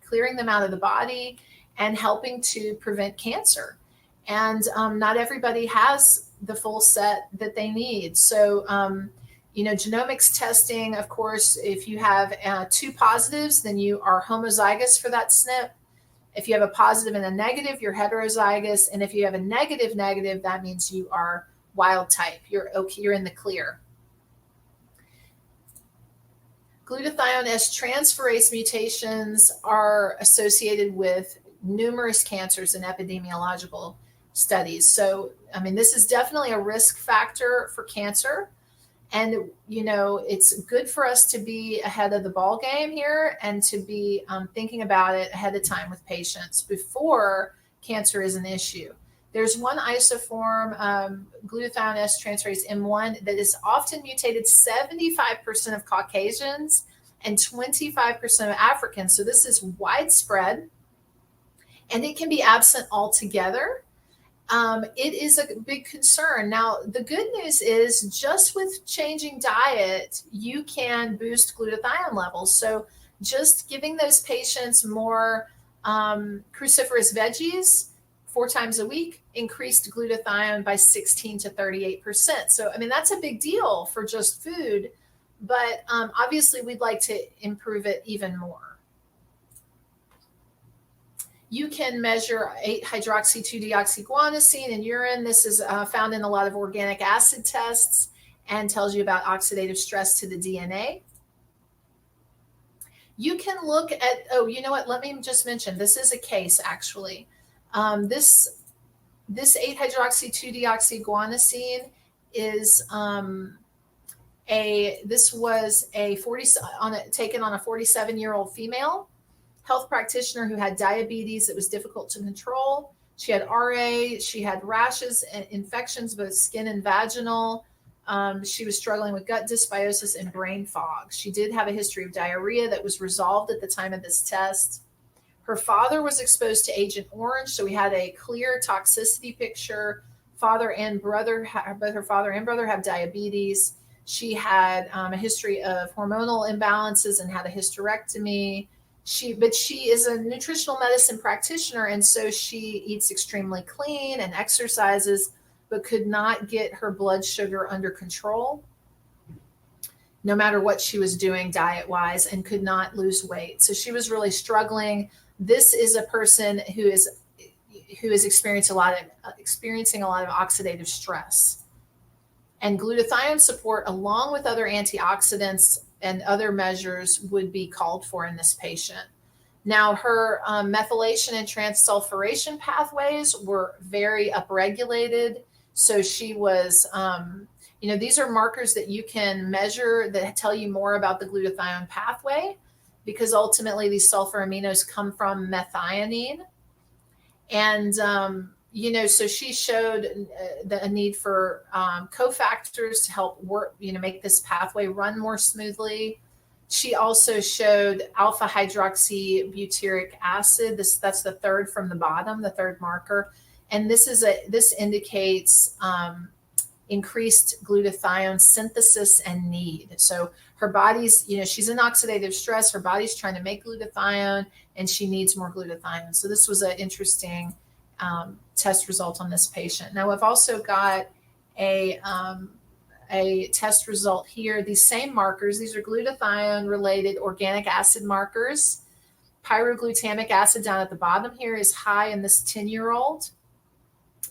clearing them out of the body, and helping to prevent cancer. And not everybody has the full set that they need. So, genomics testing, of course, if you have 2 positives, then you are homozygous for that SNP. If you have a positive and a negative, you're heterozygous. And if you have a negative, that means you are wild type. You're in the clear. Glutathione S transferase mutations are associated with numerous cancers in epidemiological studies. So, this is definitely a risk factor for cancer. And, it's good for us to be ahead of the ball game here and to be thinking about it ahead of time with patients before cancer is an issue. There's one isoform, glutathione S transferase M1, that is often mutated 75% of Caucasians and 25% of Africans. So this is widespread, and it can be absent altogether. It is a big concern. Now, the good news is just with changing diet, you can boost glutathione levels. So just giving those patients more cruciferous veggies 4 times a week increased glutathione by 16 to 38%. So, that's a big deal for just food, but obviously we'd like to improve it even more. You can measure 8-hydroxy-2-deoxyguanosine in urine. This is found in a lot of organic acid tests and tells you about oxidative stress to the DNA. You can look at, let me just mention, this is a case actually. This 8-hydroxy-2-deoxyguanosine is taken on a 47-year-old female health practitioner who had diabetes that was difficult to control. She had RA, she had rashes and infections, both skin and vaginal. She was struggling with gut dysbiosis and brain fog. She did have a history of diarrhea that was resolved at the time of this test. Her father was exposed to Agent Orange, so we had a clear toxicity picture. Both her father and brother have diabetes. She had a history of hormonal imbalances and had a hysterectomy. But she is a nutritional medicine practitioner, and so she eats extremely clean and exercises, but could not get her blood sugar under control, no matter what she was doing diet-wise, and could not lose weight. So she was really struggling. This is a person who is experiencing a lot of oxidative stress. And glutathione support, along with other antioxidants and other measures, would be called for in this patient. Now, her methylation and transsulfuration pathways were very upregulated. So she was, these are markers that you can measure that tell you more about the glutathione pathway, because ultimately these sulfur-aminos come from methionine. And, so she showed a need for cofactors to help work, make this pathway run more smoothly. She also showed alpha hydroxybutyric acid. That's the third from the bottom, the third marker. And this indicates increased glutathione synthesis and need. So her body's, she's in oxidative stress. Her body's trying to make glutathione, and she needs more glutathione. So this was an interesting test result on this patient. Now, I've also got a test result here. These same markers, these are glutathione-related organic acid markers. Pyroglutamic acid down at the bottom here is high in this 10-year-old.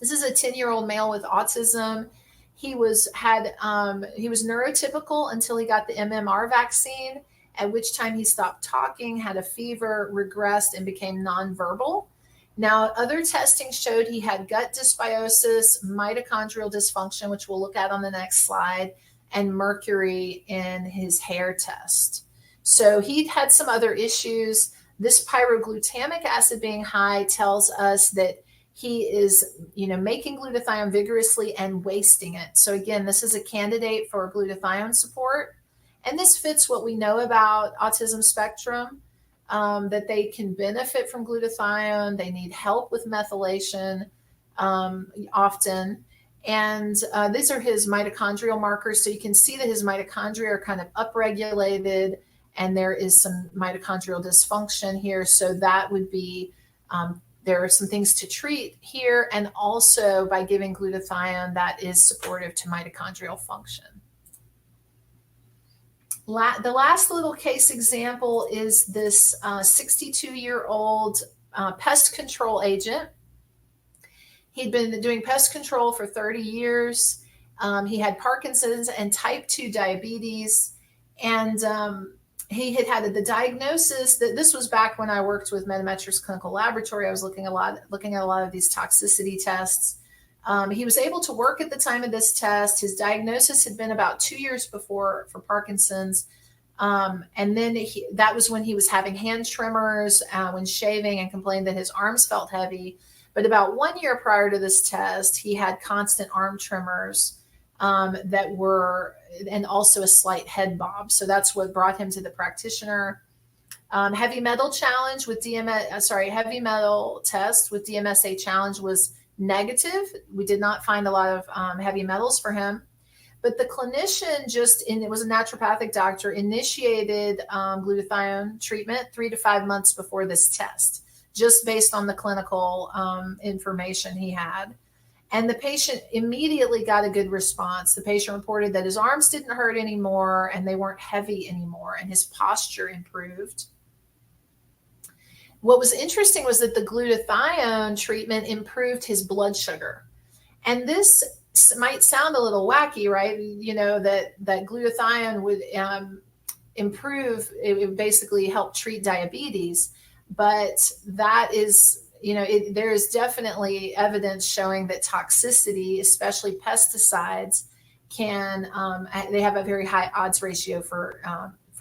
This is a 10-year-old male with autism. He was neurotypical until he got the MMR vaccine, at which time he stopped talking, had a fever, regressed, and became nonverbal. Now, other testing showed he had gut dysbiosis, mitochondrial dysfunction, which we'll look at on the next slide, and mercury in his hair test. So he had some other issues. This pyroglutamic acid being high tells us that he is, making glutathione vigorously and wasting it. So again, this is a candidate for glutathione support. And this fits what we know about autism spectrum, that they can benefit from glutathione. They need help with methylation often. And these are his mitochondrial markers. So you can see that his mitochondria are kind of upregulated, and there is some mitochondrial dysfunction here. So that would be, there are some things to treat here. And also by giving glutathione, that is supportive to mitochondrial function. The last little case example is this 62-year-old pest control agent. He'd been doing pest control for 30 years. He had Parkinson's and type 2 diabetes. And he had the diagnosis that this was back when I worked with Metametrix Clinical Laboratory. I was looking at a lot of these toxicity tests. He was able to work at the time of this test. His diagnosis had been about 2 years before for Parkinson's. And then that was when he was having hand tremors when shaving, and complained that his arms felt heavy. But about 1 year prior to this test, he had constant arm tremors and also a slight head bob. So that's what brought him to the practitioner. Heavy metal test with DMSA challenge was negative. We did not find a lot of heavy metals for him. But the clinician it was a naturopathic doctor, initiated glutathione treatment 3 to 5 months before this test, just based on the clinical information he had. And the patient immediately got a good response. The patient reported that his arms didn't hurt anymore, and they weren't heavy anymore, and his posture improved. What was interesting was that the glutathione treatment improved his blood sugar. And this might sound a little wacky, right? That glutathione would improve, it would basically help treat diabetes. But that is, there is definitely evidence showing that toxicity, especially pesticides, they have a very high odds ratio for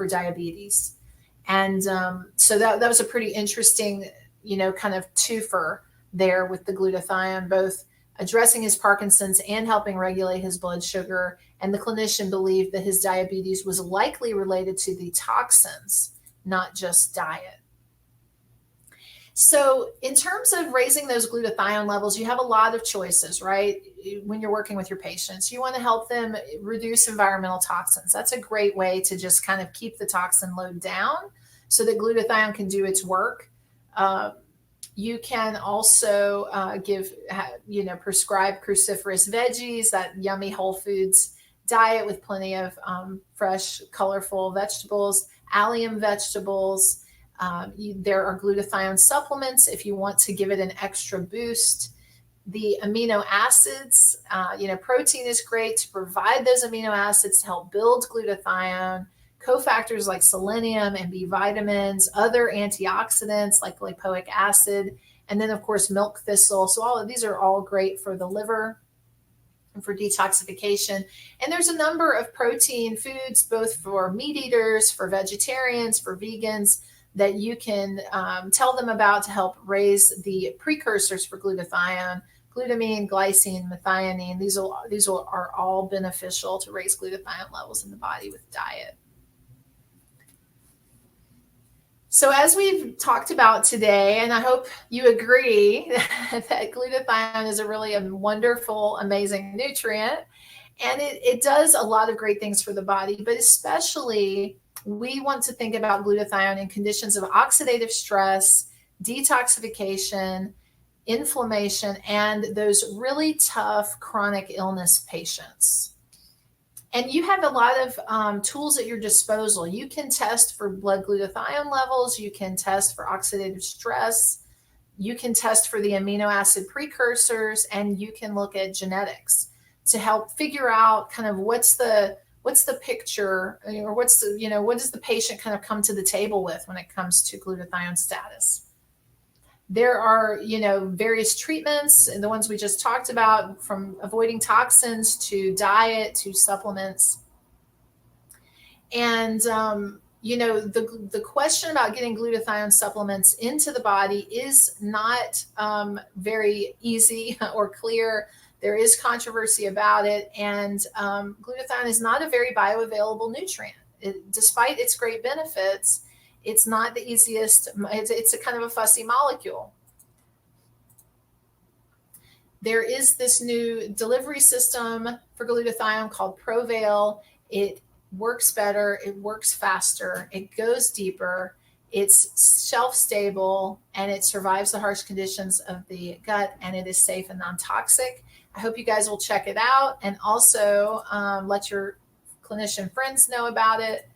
diabetes. And so that was a pretty interesting, kind of twofer there with the glutathione, both addressing his Parkinson's and helping regulate his blood sugar. And the clinician believed that his diabetes was likely related to the toxins, not just diet. So in terms of raising those glutathione levels, you have a lot of choices, right? When you're working with your patients, you want to help them reduce environmental toxins. That's a great way to just kind of keep the toxin load down so that glutathione can do its work. You can also prescribe cruciferous veggies, that yummy whole foods diet with plenty of fresh, colorful vegetables, allium vegetables. There are glutathione supplements if you want to give it an extra boost. The amino acids, protein is great to provide those amino acids to help build glutathione. Cofactors like selenium and B vitamins, other antioxidants like lipoic acid, and then of course milk thistle. So all of these are all great for the liver and for detoxification. And there's a number of protein foods, both for meat eaters, for vegetarians, for vegans, that you can tell them about to help raise the precursors for glutathione: glutamine, glycine, methionine. These are all beneficial to raise glutathione levels in the body with diet. So as we've talked about today, and I hope you agree that glutathione is a really wonderful, amazing nutrient. And it does a lot of great things for the body, but especially we want to think about glutathione in conditions of oxidative stress, detoxification, inflammation, and those really tough chronic illness patients. And you have a lot of tools at your disposal. You can test for blood glutathione levels. You can test for oxidative stress. You can test for the amino acid precursors, and you can look at genetics to help figure out kind of what's the picture, or what's the, what does the patient kind of come to the table with when it comes to glutathione status. There are, various treatments, and the ones we just talked about, from avoiding toxins to diet to supplements. And, the question about getting glutathione supplements into the body is not very easy or clear. There is controversy about it. And glutathione is not a very bioavailable nutrient. Despite its great benefits, it's not the easiest. It's a kind of a fussy molecule. There is this new delivery system for glutathione called Provail. It works better, it works faster, it goes deeper, it's shelf stable, and it survives the harsh conditions of the gut, and it is safe and non-toxic. I hope you guys will check it out, and also let your clinician friends know about it.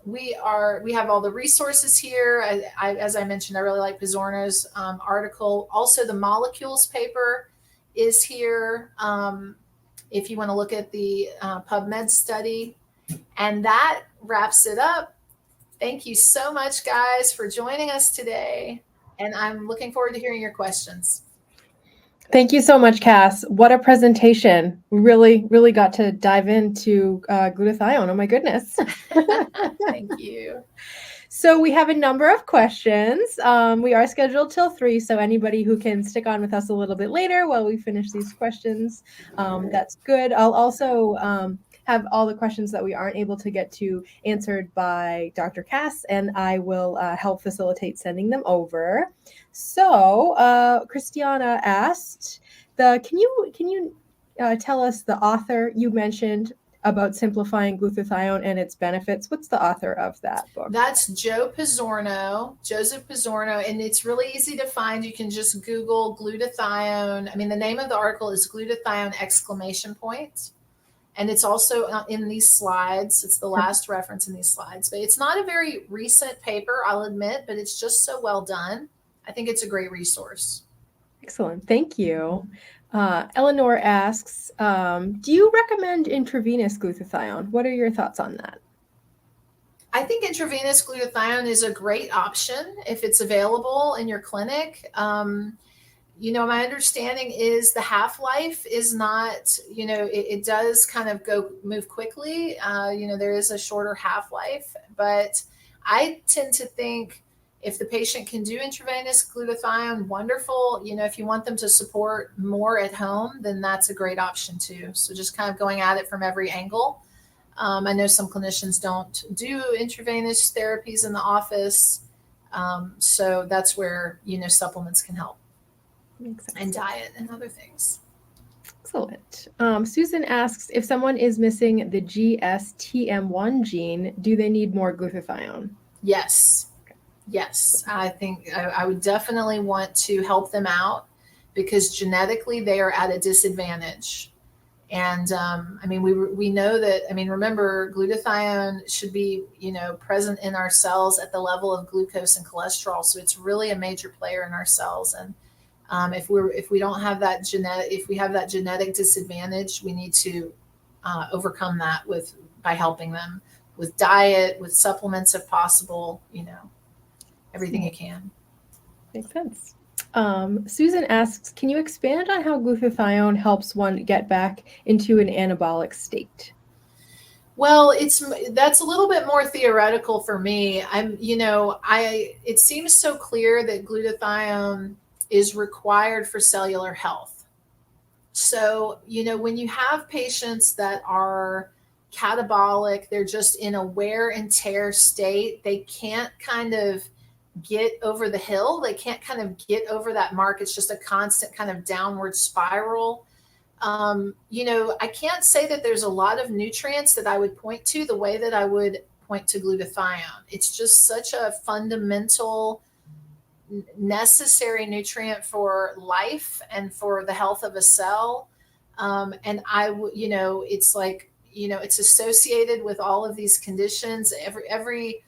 We have all the resources here. As I mentioned, I really like Pizzorno's article. Also, the molecules paper is here if you want to look at the PubMed study. And that wraps it up. Thank you so much, guys, for joining us today. And I'm looking forward to hearing your questions. Thank you so much, Cass. What a presentation. We really got to dive into glutathione. Oh, my goodness. Thank you. So we have a number of questions. We are scheduled till 3, so anybody who can stick on with us a little bit later while we finish these questions, that's good. I'll also have all the questions that we aren't able to get to answered by Dr. Cass, and I will help facilitate sending them over. So Christiana asked, can you tell us the author you mentioned about simplifying glutathione and its benefits? What's the author of that book? That's Joseph Pizzorno, and it's really easy to find. You can just Google glutathione. I mean, the name of the article is glutathione ! And it's also in these slides. It's the last reference in these slides, but it's not a very recent paper, I'll admit, but it's just so well done. I think it's a great resource. Excellent. Thank you. Eleanor asks, do you recommend intravenous glutathione? What are your thoughts on that? I think intravenous glutathione is a great option if it's available in your clinic. My understanding is the half-life is not, it does kind of move quickly. There is a shorter half-life, but I tend to think if the patient can do intravenous glutathione, wonderful. If you want them to support more at home, then that's a great option too. So just kind of going at it from every angle. I know some clinicians don't do intravenous therapies in the office. So that's where, supplements can help. And diet and other things. Excellent. Susan asks, if someone is missing the GSTM1 gene, do they need more glutathione? Yes. Yes. I think I would definitely want to help them out because genetically they are at a disadvantage. And we know that, remember, glutathione should be, present in our cells at the level of glucose and cholesterol. So it's really a major player in our cells. And if we don't have that if we have that genetic disadvantage, we need to overcome that by helping them with diet, with supplements if possible, everything you can. Makes sense. Susan asks, can you expand on how glutathione helps one get back into an anabolic state? Well, that's a little bit more theoretical for me. It seems so clear that glutathione is required for cellular health. So, when you have patients that are catabolic, they're just in a wear and tear state, they can't kind of get over the hill. They can't kind of get over that mark. It's just a constant kind of downward spiral. I can't say that there's a lot of nutrients that I would point to the way that I would point to glutathione. It's just such a fundamental, necessary nutrient for life and for the health of a cell. And it's like, it's associated with all of these conditions, every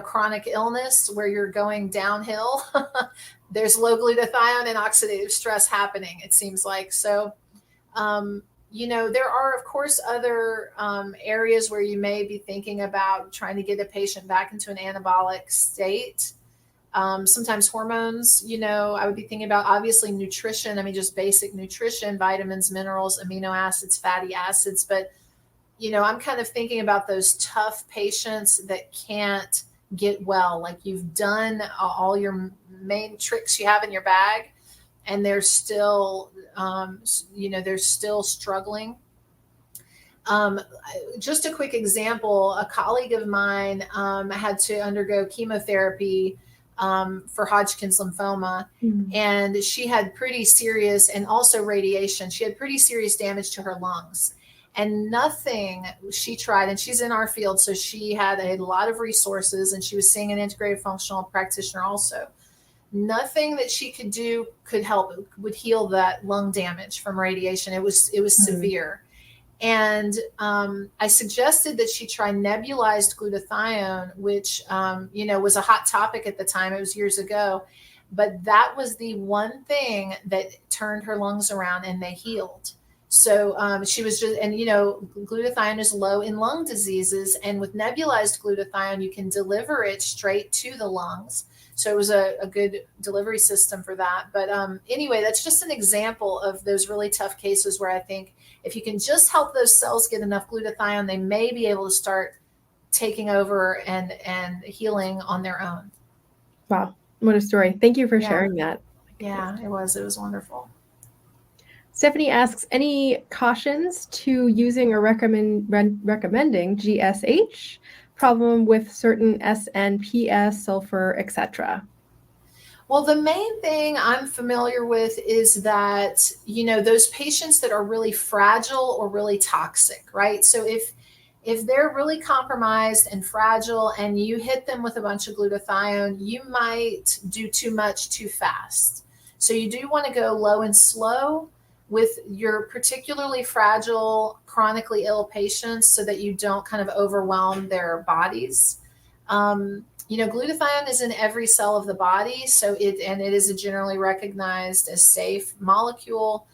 chronic illness where you're going downhill. There's low glutathione and oxidative stress happening, it seems like. So, there are, of course, other areas where you may be thinking about trying to get a patient back into an anabolic state. Sometimes hormones, I would be thinking about, obviously, nutrition. I mean, just basic nutrition, vitamins, minerals, amino acids, fatty acids. But, I'm kind of thinking about those tough patients that can't get well. Like, you've done all your main tricks you have in your bag, and they're still, they're still struggling. Just a quick example, a colleague of mine had to undergo chemotherapy for Hodgkin's lymphoma, and she had pretty serious, and also radiation. She had pretty serious damage to her lungs, and nothing she tried, and she's in our field, so she had a lot of resources, and she was seeing an integrated functional practitioner also. Nothing that she could do would heal that lung damage from radiation. It was severe. And I suggested that she try nebulized glutathione, which, was a hot topic at the time. It was years ago. But that was the one thing that turned her lungs around, and they healed. So she was just, and, glutathione is low in lung diseases. And with nebulized glutathione, you can deliver it straight to the lungs. So it was a good delivery system for that. But anyway, that's just an example of those really tough cases where I think if you can just help those cells get enough glutathione, they may be able to start taking over and healing on their own. Wow. What a story. Thank you for sharing that. Yeah, it was wonderful. Stephanie asks, any cautions to using or recommending GSH? Problem with certain SNPS, sulfur, etc. Well, the main thing I'm familiar with is that, those patients that are really fragile or really toxic, right? So if they're really compromised and fragile and you hit them with a bunch of glutathione, you might do too much too fast. So you do want to go low and slow with your particularly fragile, chronically ill patients so that you don't kind of overwhelm their bodies. Glutathione is in every cell of the body, so it is a generally recognized as safe molecule.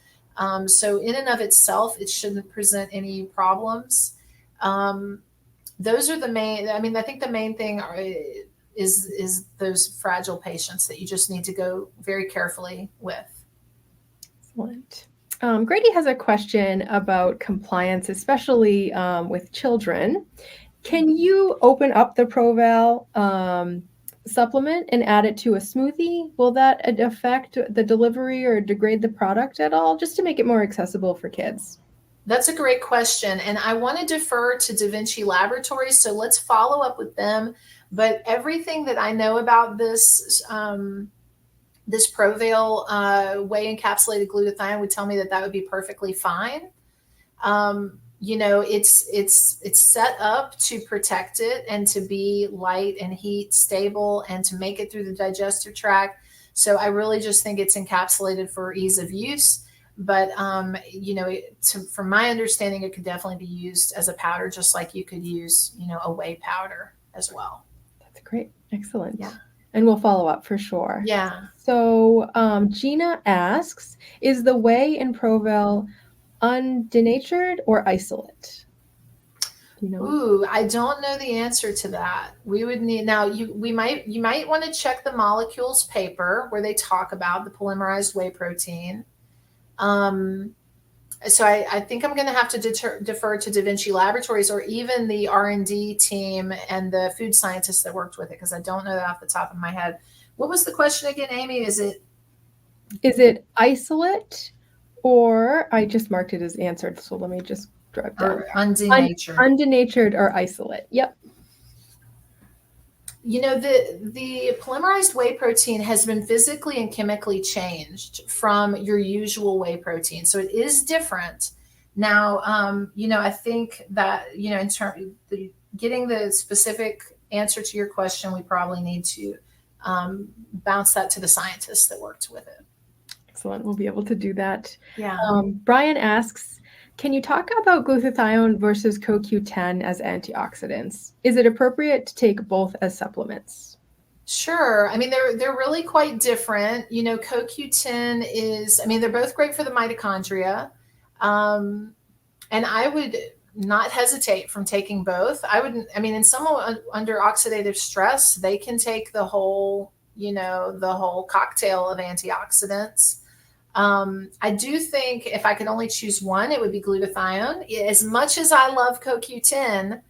So in and of itself, it shouldn't present any problems. Those are the main. I mean, I think the main thing is those fragile patients that you just need to go very carefully with. Excellent. Grady has a question about compliance, especially with children. Can you open up the Proval supplement and add it to a smoothie? Will that affect the delivery or degrade the product at all, just to make it more accessible for kids? That's a great question. And I want to defer to DaVinci Laboratories, so let's follow up with them. But everything that I know about this Proval whey encapsulated glutathione would tell me that would be perfectly fine. It's set up to protect it and to be light and heat stable and to make it through the digestive tract. So I really just think it's encapsulated for ease of use. But, from my understanding, it could definitely be used as a powder, just like you could use, a whey powder as well. That's great. Excellent. Yeah. And we'll follow up for sure. Yeah. So Gina asks, is the whey in Proval undenatured or isolate? Ooh, I don't know the answer to that. We would need, now you might want to check the molecules paper where they talk about the polymerized whey protein. So I think I'm going to have to defer to DaVinci Laboratories or even the R&D team and the food scientists that worked with it, because I don't know that off the top of my head. What was the question again, Amy? Is it isolate, or I just marked it as answered, so let me just drop down. Undenatured. Undenatured or isolate. Yep. The polymerized whey protein has been physically and chemically changed from your usual whey protein. So it is different. Now, I think that, in terms of getting the specific answer to your question, we probably need to bounce that to the scientists that worked with it. Excellent. We'll be able to do that. Yeah. Brian asks, can you talk about glutathione versus CoQ10 as antioxidants? Is it appropriate to take both as supplements? Sure. I mean, they're really quite different. CoQ10 is, I mean, they're both great for the mitochondria. And I would not hesitate from taking both. In someone under oxidative stress, they can take the whole cocktail of antioxidants. I do think if I could only choose one, it would be glutathione. As much as I love CoQ10,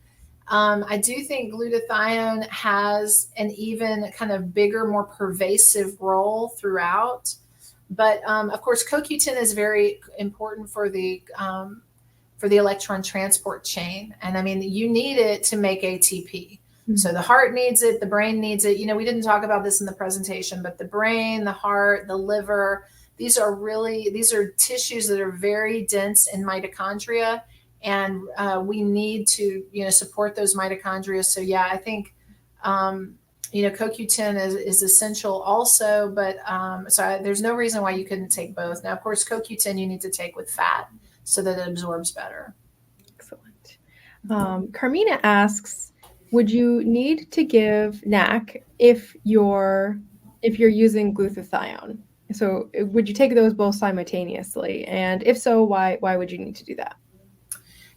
I do think glutathione has an even kind of bigger, more pervasive role throughout. But of course, CoQ10 is very important for the electron transport chain. And I mean, you need it to make ATP. Mm-hmm. So the heart needs it, the brain needs it. We didn't talk about this in the presentation, but the brain, the heart, the liver, these are tissues that are very dense in mitochondria. And we need to, support those mitochondria. So yeah, I think, CoQ10 is essential also, but there's no reason why you couldn't take both. Now, of course, CoQ10 you need to take with fat so that it absorbs better. Excellent. Carmina asks, would you need to give NAC if you're using glutathione? So would you take those both simultaneously? And if so, why would you need to do that?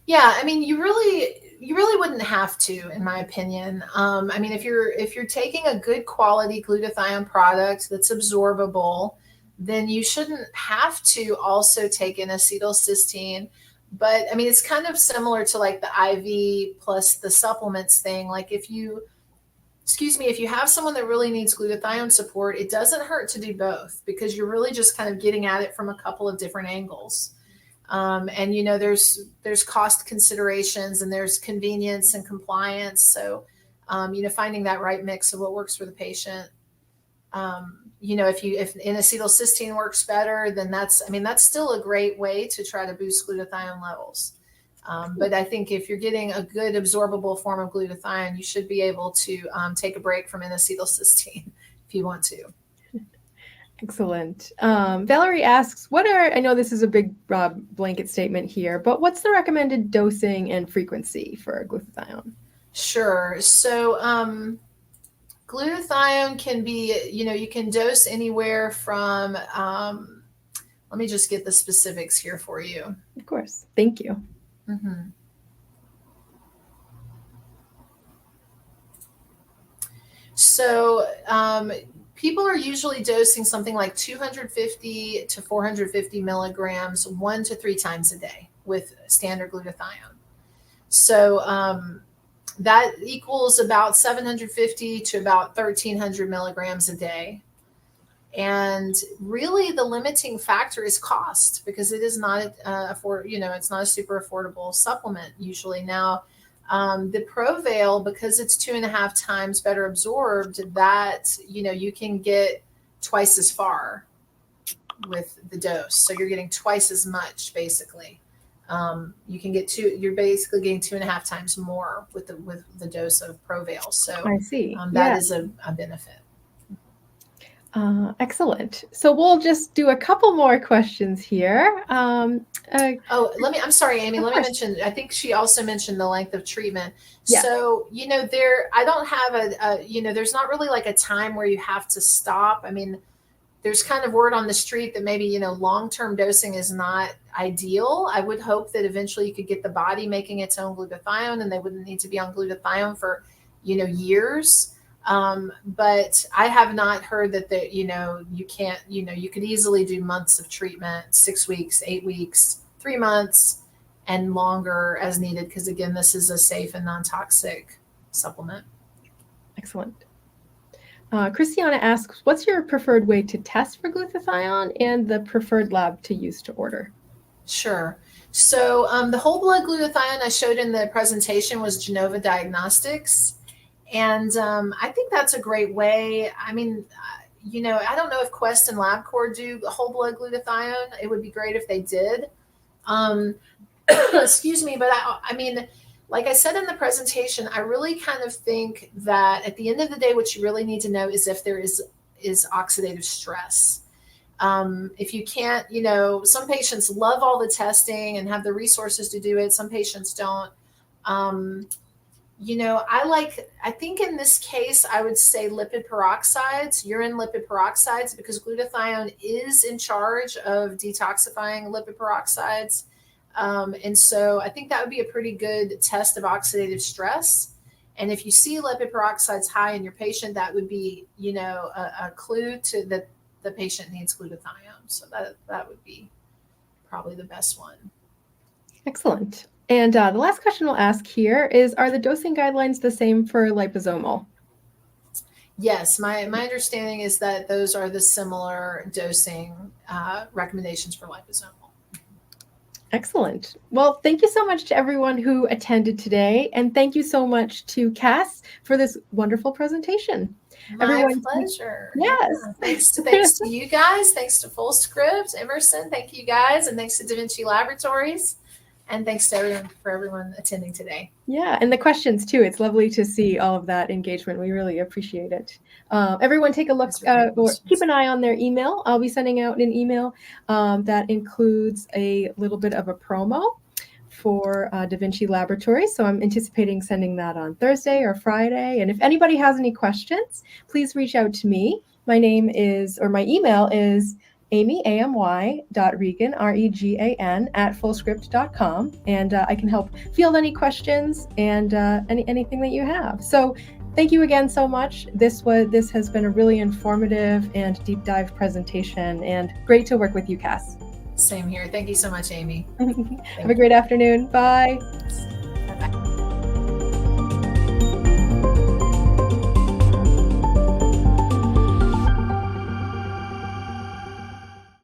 Yeah, I mean, you really wouldn't have to, in my opinion. I mean, if you're taking a good quality glutathione product that's absorbable, then you shouldn't have to also take in acetylcysteine. But I mean, it's kind of similar to like the IV plus the supplements thing. Like if you have someone that really needs glutathione support, it doesn't hurt to do both because you're really just kind of getting at it from a couple of different angles. And there's cost considerations and there's convenience and compliance. So, finding that right mix of what works for the patient. If N-acetylcysteine works better, then that's still a great way to try to boost glutathione levels. But I think if you're getting a good absorbable form of glutathione, you should be able to take a break from N-acetylcysteine if you want to. Excellent. Valerie asks, I know this is a big blanket statement here, but what's the recommended dosing and frequency for glutathione? Sure. So glutathione can be, you can dose anywhere from, let me just get the specifics here for you. Of course. Thank you. Mm-hmm. So people are usually dosing something like 250 to 450 milligrams 1 to 3 times a day with standard glutathione. So that equals about 750 to about 1,300 milligrams a day. And really the limiting factor is cost because it is not it's not a super affordable supplement usually. Now, the Provail, because it's 2.5 times better absorbed, that, you can get twice as far with the dose. So you're getting twice as much basically. You can get you're basically getting 2.5 times more with the dose of Provail. So I see. That is a benefit. Excellent. So we'll just do a couple more questions here. I'm sorry, Amy, let me mention, I think she also mentioned the length of treatment. Yeah. So, I don't have there's not really like a time where you have to stop. I mean, there's kind of word on the street that maybe, long-term dosing is not ideal. I would hope that eventually you could get the body making its own glutathione and they wouldn't need to be on glutathione for, years. But I have not heard that you can't, you could easily do months of treatment, 6 weeks, 8 weeks, 3 months, and longer as needed. Because again, this is a safe and non-toxic supplement. Excellent. Christiana asks, what's your preferred way to test for glutathione and the preferred lab to use to order? Sure. So the whole blood glutathione I showed in the presentation was Genova Diagnostics. And I think that's a great way. I mean, I don't know if Quest and LabCorp do whole blood glutathione. It would be great if they did. Um, excuse me, but I mean, like I said in the presentation, I really kind of think that at the end of the day, what you really need to know is if there is oxidative stress. If you can't, some patients love all the testing and have the resources to do it. Some patients don't. I think in this case, I would say lipid peroxides, urine lipid peroxides, because glutathione is in charge of detoxifying lipid peroxides. And so I think that would be a pretty good test of oxidative stress. And if you see lipid peroxides high in your patient, that would be, a clue to that the patient needs glutathione. So that would be probably the best one. Excellent. And the last question we'll ask here is, are the dosing guidelines the same for liposomal? Yes, my understanding is that those are the similar dosing recommendations for liposomal. Excellent. Well, thank you so much to everyone who attended today. And thank you so much to Cass for this wonderful presentation. My pleasure. Yes. Yeah. Thanks to you guys. Thanks to FullScript, Emerson. Thank you guys. And thanks to DaVinci Laboratories. And thanks to everyone attending today. Yeah, and the questions too. It's lovely to see all of that engagement. We really appreciate it. Everyone take a look or keep an eye on their email. I'll be sending out an email that includes a little bit of a promo for DaVinci Laboratories. So I'm anticipating sending that on Thursday or Friday. And if anybody has any questions, please reach out to me. My email is Amy, amy.regan, REGAN, @fullscript.com. And I can help field any questions and anything that you have. So thank you again so much. This has been a really informative and deep dive presentation, and great to work with you, Cass. Same here. Thank you so much, Amy. Have a great afternoon. Bye.